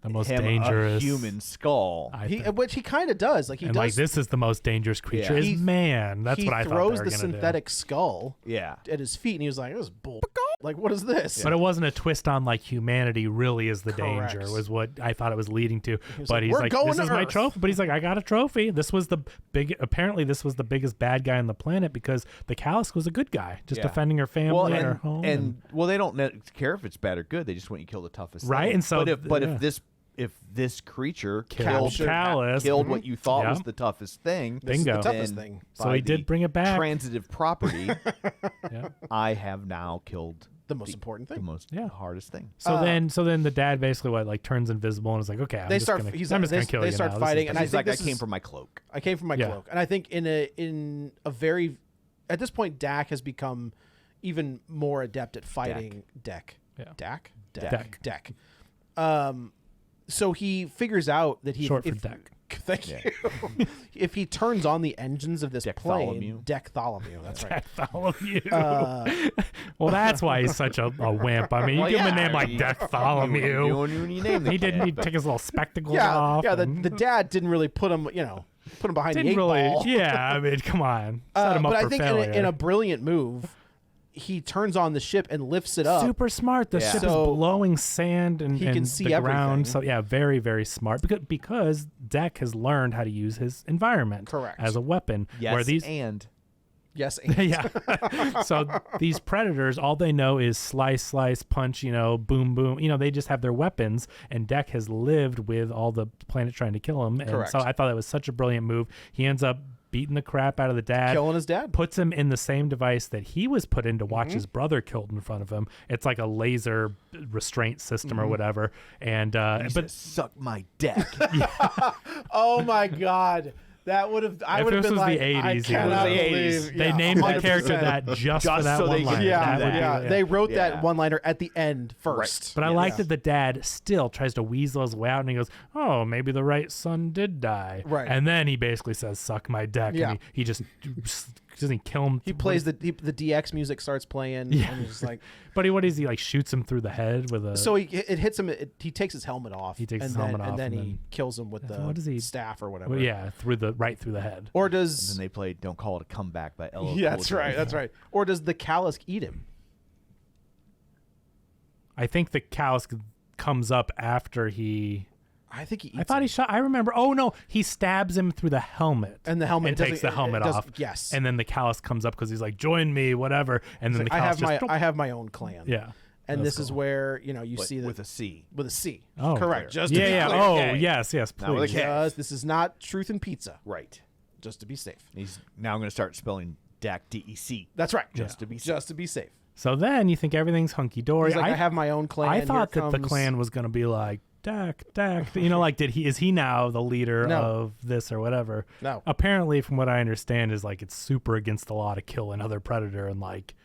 the most him dangerous a human skull. which he kind of does. Like he and does. like this is the most dangerous creature Yeah. is He- man. That's he what I thought throws they were the gonna synthetic skull Yeah. at his feet, and he was like, "This is bull. Like, what is this?" do. But it wasn't a twist on like humanity really is the Correct. danger was what I thought it was leading to. was But like, he's "We're like, going this to is my Earth." trophy. But he's like, I got a trophy. This was the big. Apparently, this was the biggest bad guy on the planet because the Callisk was a good guy, just Yeah. defending her family Well, and her and, home. and well, they don't care if it's bad or good. They just want you to kill the toughest. Right, thing. and so but yeah. if this creature Killed Callisk. killed what you thought Yeah. was the toughest thing, This is the Bingo. toughest then thing. So by he did the bring it back. Transitive property. Yeah. I have now killed The most important the thing. most Yeah. hardest thing. So then the dad basically turns invisible and is like, okay, I'm They just start- gonna, he's I'm like- just gonna they- kill they you start now. fighting, This and is I He's think like, I this came is- from my cloak. I came from my Yeah. cloak, and I think in a very at this point, Dak has become even more adept at fighting Deck. Yeah. Dak. Dak. Deck. So he figures out that he Short for if, Deck. Thank you. If he turns on the engines of this plane, Decktholomew. That's right. Bartholomew. Well, that's why he's such a wimp. I mean, you Well, give him a yeah, name like you- Bartholomew. When you name the He didn't. kid, He but- take his little spectacles Yeah, off. yeah. and The dad didn't really put him behind the didn't eight really. ball. Yeah, I mean, come on. Set him up but for I think failure. in a brilliant move, he turns on the ship and lifts it up. Super smart. The Yeah. ship So is blowing sand and, he and can see the ground. everything. So yeah, very very smart. Because Deck has learned how to use his environment Correct. as a weapon. Yes, Where these and Yes. yeah. So these predators, all they know is slice, slice, punch, boom, boom. They just have their weapons, and Deck has lived with all the planet trying to kill him. And Correct. so I thought that was such a brilliant move. He ends up beating the crap out of the dad. Killing his dad. Puts him in the same device that he was put in to watch Mm-hmm. his brother killed in front of him. It's like a laser restraint system Mm-hmm. or whatever. And he but said, suck my deck. Oh my God. That would have. I If would have this been was the like, 80s, I it cannot was the 80s. believe. they yeah, named the 100%. character that just for that so they one could line. do Yeah, that. yeah. They wrote Yeah. that one-liner at the end first. But I like that the dad still tries to weasel his way out, and he goes, "Oh, maybe the right son did die." Right. And then he basically says, "Suck my deck." Yeah. And he just doesn't kill him. He plays the DX music starts playing. Yeah. And he's just like, But what is he like? Shoots him through the head with a. so it hits him. He takes his helmet off. He takes and his then, helmet off, and then and he then- kills him with the what is he- staff or whatever. Well, yeah, right through the head. Or And does then they played "Don't Call It a Comeback" by LL yeah, Cool that's J. right. That's right. Or does the Callisk eat him? I think the Callisk comes up after he. I think he eats I thought he shot. I remember. Oh no, he stabs him through the helmet, And the helmet takes the helmet off. Yes. and then the callus comes up because he's like, "Join me, whatever." And then Like, the callus I have my own clan. yeah. And That's this is cool. where, you see that with a C. with a C. Oh, Correct. clear. Just to be yeah. clear. Oh, Okay. yes, Not with a please. K. Just, this is not Truth and Pizza. Right. Just to be safe. He's now going to start spelling DAC DEC. That's right. Just to be safe. Just to be safe. So then you think everything's hunky dory. He's like, I have my own clan. I Here thought that the comes- clan was going to be like, Dak, like, is he now the leader No. of this or whatever? No. Apparently, from what I understand, is like it's super against the law to kill another predator, and like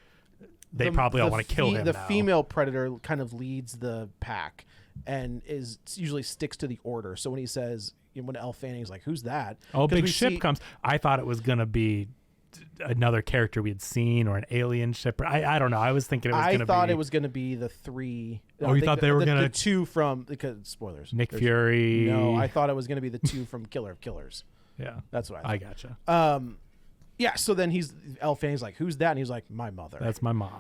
they probably all want to kill him. The now. female predator kind of leads the pack and usually sticks to the order. So when he says, when Elle Fanning's like, who's that? Oh, 'Cause big we ship see- comes. I thought it was gonna be another character we had seen or an alien ship. Or I don't know. I was thinking it was I gonna thought be it was going to be the three. Oh, you thought they were the gonna- two from, because spoilers. Nick There's- Fury. No, I thought it was going to be the two from Killer of Killers. Yeah, That's what I thought. I gotcha. Yeah, so then Elle Fanning's like, who's that? And he's like, my mother. That's my mom.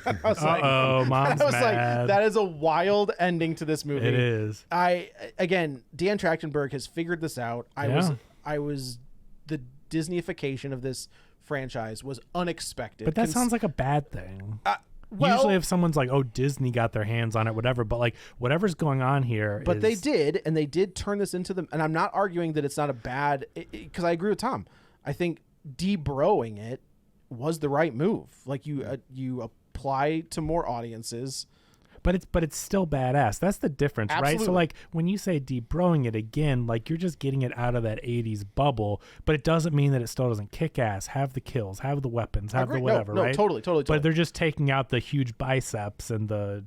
I was like, Mom's I was mad. like, that is a wild ending to this movie. It is. Dan Trachtenberg has figured this out. I was the Disneyification of this franchise was unexpected. But that sounds like a bad thing. well- Usually, if someone's like, "Oh, Disney got their hands on it," whatever. But like, whatever's going on here, But they is- did, and they did turn this into them. And I'm not arguing that it's not a bad, because I agree with Tom. I think de-broing it was the right move. Like you apply to more audiences. But it's still badass. That's the difference, right? So Absolutely. like when you say de-broing it again, like you're just getting it out of that 80s bubble, but it doesn't mean that it still doesn't kick ass, have the kills, have the weapons, have the Agree. whatever, no, right? totally. But they're just taking out the huge biceps and the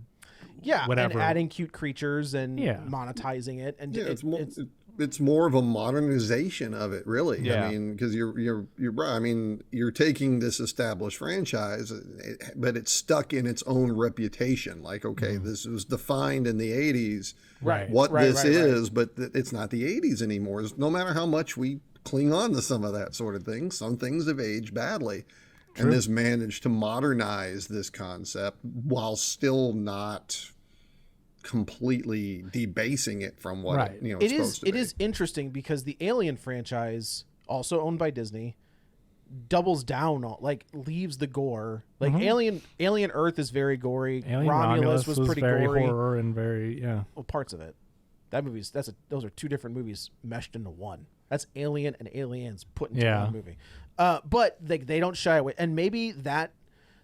whatever. and adding cute creatures and Yeah. monetizing it. And Yeah, it's more of a modernization of it, really. Yeah. I mean, because you're right. I mean, you're taking this established franchise, but it's stuck in its own reputation. Like, okay, this was defined in the '80s, Right. what Right, this right, right. is, but it's not the '80s anymore. No matter how much we cling on to some of that sort of thing, some things have aged badly. And this managed to modernize this concept while still not completely debasing it from what Right. it's supposed to be. It is interesting because the Alien franchise, also owned by Disney, doubles down on, like, leaves the gore. Like Alien Earth is very gory. Alien Romulus was pretty very gory. horror and very Well, parts of it. That movie's those are two different movies meshed into one. That's Alien and Aliens put into one movie. But they don't shy away, and maybe that,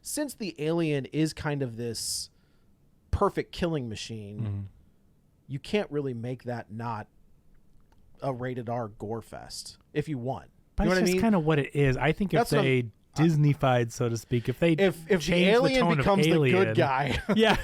since the Alien is kind of this perfect killing machine, you can't really make that not a rated R gore fest if you want. But You know it's what I just mean? kind of what it is. I think if That's what they Disneyfied, so to speak, if they If the change alien the tone becomes of the Alien, good guy, yeah,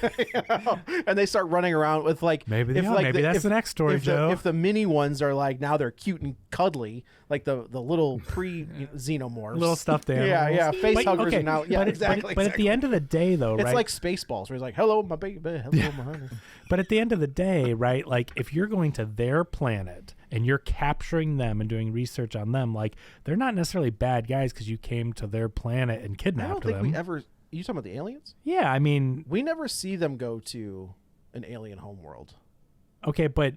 and they start running around with like Maybe they if, are. like, Maybe that's the next story, if Joe. if the mini ones are like now they're cute and cuddly, like the little xenomorphs, little stuffed animals. yeah, face But- huggers okay, are now, yeah, but, exactly. But at the end of the day, though, it's right? like Spaceballs, where he's like, "Hello, my baby, hello, my honey." But at the end of the day, right, like if you're going to their planet and you're capturing them and doing research on them, like they're not necessarily bad guys because you came to their planet and I kidnapped don't think them. we ever. You talking about the aliens? Yeah, I mean, We never see them go to an alien homeworld. okay, but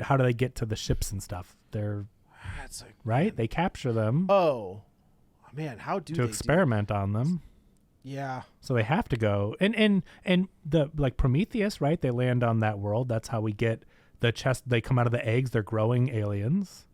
how do they get to the ships and stuff? They're That's like, right. They capture them oh man, how do to they experiment on them. Yeah. So they have to go, and the like Prometheus, right? They land on that world. That's how we get the chest. They come out of the eggs. They're growing aliens,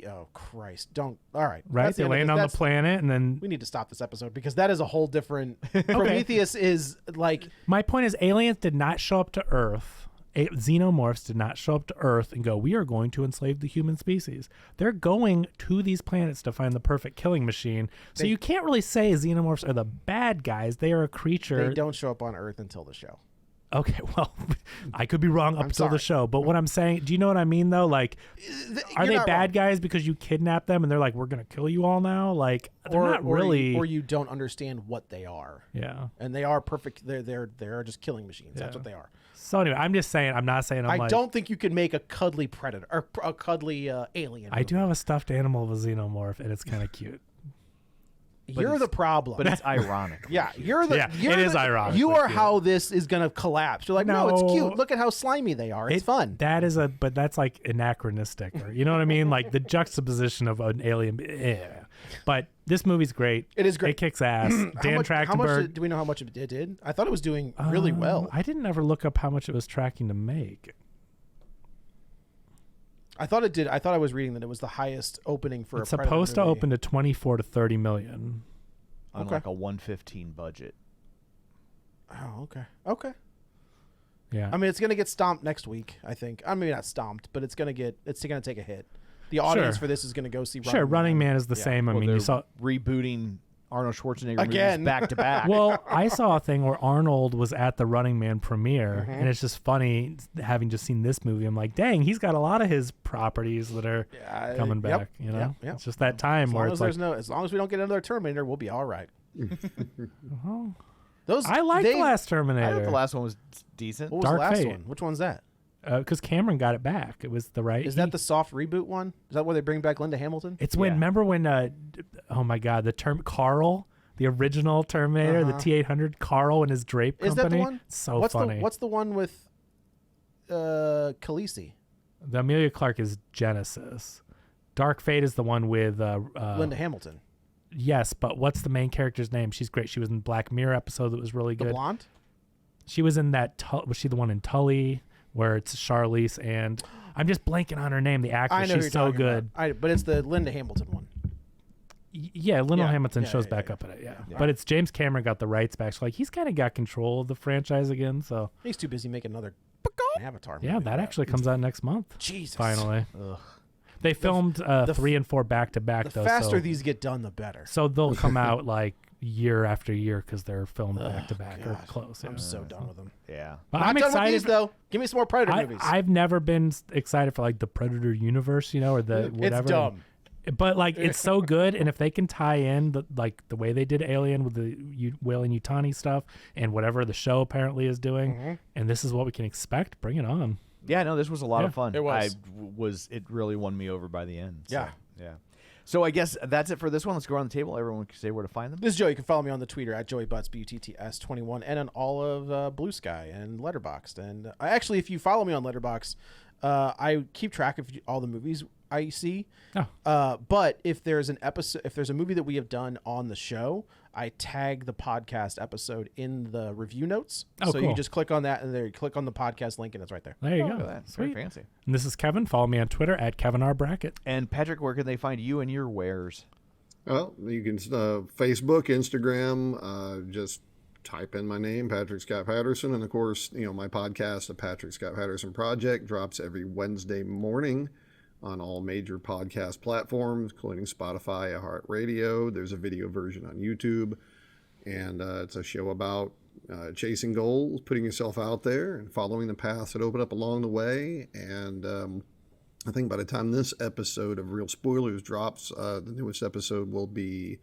Oh Christ! Don't. All right. right? That's They the end of land it. on the That's- planet, and then We need to stop this episode because that is a whole different. Prometheus is like my point is, aliens did not show up to Earth. Xenomorphs did not show up to Earth and go, "We are going to enslave the human species." They're going to these planets to find the perfect killing machine. So you can't really say xenomorphs are the bad guys. They are a creature. they don't show up on Earth until the show. Okay, well, I could be wrong up until the sorry. show, but what I'm saying, do you know what I mean though? Like, are You're they not bad wrong. guys because you kidnap them and they're like, "We're gonna kill you all now"? Like, they're not really. or you don't understand what they are, Yeah. and they are perfect. They're just killing machines. That's Yeah. what they are. So anyway, I'm just saying. I'm not saying. I like, don't think you could make a cuddly predator or a cuddly alien. I do movie. have a stuffed animal of a xenomorph, and it's kind of cute. You're the problem. But it's ironic. Yeah, you're the. Yeah, you're it is the- ironic, You but are yeah. how this is gonna collapse. You're like, no, it's No. cute. Look at how slimy they are. It's fun. That is but that's like anachronistic, or you know what I mean? Like the juxtaposition of an alien. But this movie's great. It is great. It kicks ass. Dan How much Trachtenberg. do we know how much it did? I thought it was doing really well. I didn't ever look up how much it was tracking to make. I thought it did. I thought I was reading that it was the highest opening for It's a Predator supposed to movie. open to 24 to 30 million. On Okay. like a 115 budget. Oh, okay. Okay. Yeah. I mean, it's gonna get stomped next week. I think. I mean, not stomped, but it's gonna take a hit. The audience for this is gonna go see. Running Man is the Yeah. same. I mean, they're you saw. rebooting Arnold Schwarzenegger Again. movies back to back. Well, I saw a thing where Arnold was at the Running Man premiere, Mm-hmm. and it's just funny having just seen this movie. I'm like, dang, he's got a lot of his properties that are coming Yep, back. You know, yep, yep. it's just that time As where long it's as like, as long as we don't get another Terminator, we'll be all right. Those I like the last I Terminator. thought the last one was decent. What was Dark the last Fate. one? Which one's that? Because Cameron got it back. It was the right. Is that the soft reboot one? Is that where they bring back Linda Hamilton? It's when. Yeah. Remember when? Oh my God, the term Carl, the original Terminator, the T-800, Carl and his drape Is company. that the one? So what's funny. What's the one with Khaleesi? The Amelia Clarke is Genesis. Dark Fate is the one with Linda Hamilton, Yes, but what's the main character's name? She's great. She was in Black Mirror episode that was really the good. blonde. She was in that. Was she the one in Tully where it's Charlize and I'm just blanking on her name. The actress. I know who She's you're so talking good. about. But it's the Linda Hamilton one. Yeah, Lionel Yeah, Hamilton yeah, shows yeah, back yeah. up in it. Yeah, but it's James Cameron got the rights back. So like he's kind of got control of the franchise again. So He's too busy making another Avatar. yeah, movie. that actually comes out next month. Jesus. Finally, they filmed 3 and 4 back to back. The though, faster so, these get done, the better. so they'll come out like year after year because they're filmed back to back or God. close. I'm so done with them. Yeah. But I'm I'm not done excited. with these though. Give me some more Predator movies. I've never been excited for like the Predator universe, you know, or the whatever. It's dumb. But like it's so good, and if they can tie in the way they did Alien with the Whalen Yutani stuff and whatever the show apparently is doing, and this is what we can expect, bring it on. Yeah, no, this was a lot of fun. It was. It really won me over by the end. So, Yeah. yeah. So I guess that's it for this one. Let's go around the table. Everyone can say where to find them. This is Joe. You can follow me on the Twitter at JoeyButts, BUTTS21, and on all of Blue Sky and Letterboxd. And actually, if you follow me on Letterboxd, I keep track of all the movies I see. Oh. But if there's a movie that we have done on the show, I tag the podcast episode in the review notes. Oh, so cool. you just click on that, and there you click on the podcast link, and it's right there. There you Look go. at that. It's very Sweet. fancy. And this is Kevin. Follow me on Twitter at KevinRBrackett. And Patrick, where can they find you and your wares? Well, you can Facebook, Instagram, just type in my name, Patrick Scott Patterson, and of course, my podcast, the Patrick Scott Patterson Project, drops every Wednesday morning on all major podcast platforms, including Spotify, iHeartRadio. There's a video version on YouTube, and it's a show about chasing goals, putting yourself out there, and following the paths that open up along the way. And I think by the time this episode of Real Spoilers drops, the newest episode will be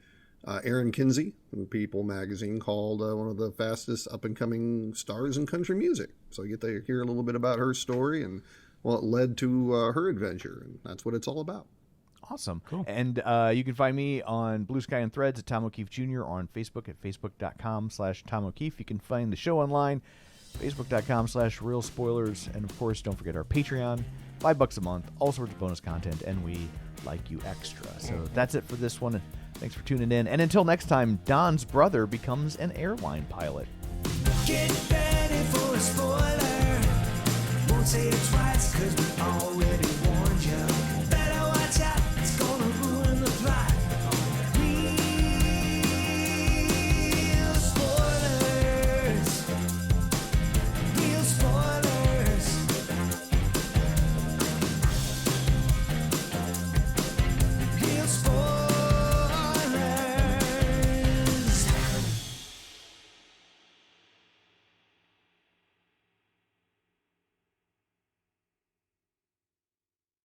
Erin Kinsey, who People magazine called one of the fastest up-and-coming stars in country music. So you get to hear a little bit about her story and what led to her adventure, and that's what it's all about. Awesome. Cool. And you can find me on Blue Sky and Threads at Tom O'Keefe Jr. or on Facebook at facebook.com/Tom O'Keefe. You can find the show online, facebook.com/Real Spoilers. And, of course, don't forget our Patreon, $5 a month, all sorts of bonus content, and we like you extra. So that's it for this one. Thanks for tuning in. And until next time, Don's brother becomes an airline pilot. Get ready for a spoiler. Won't say it twice, 'cause we all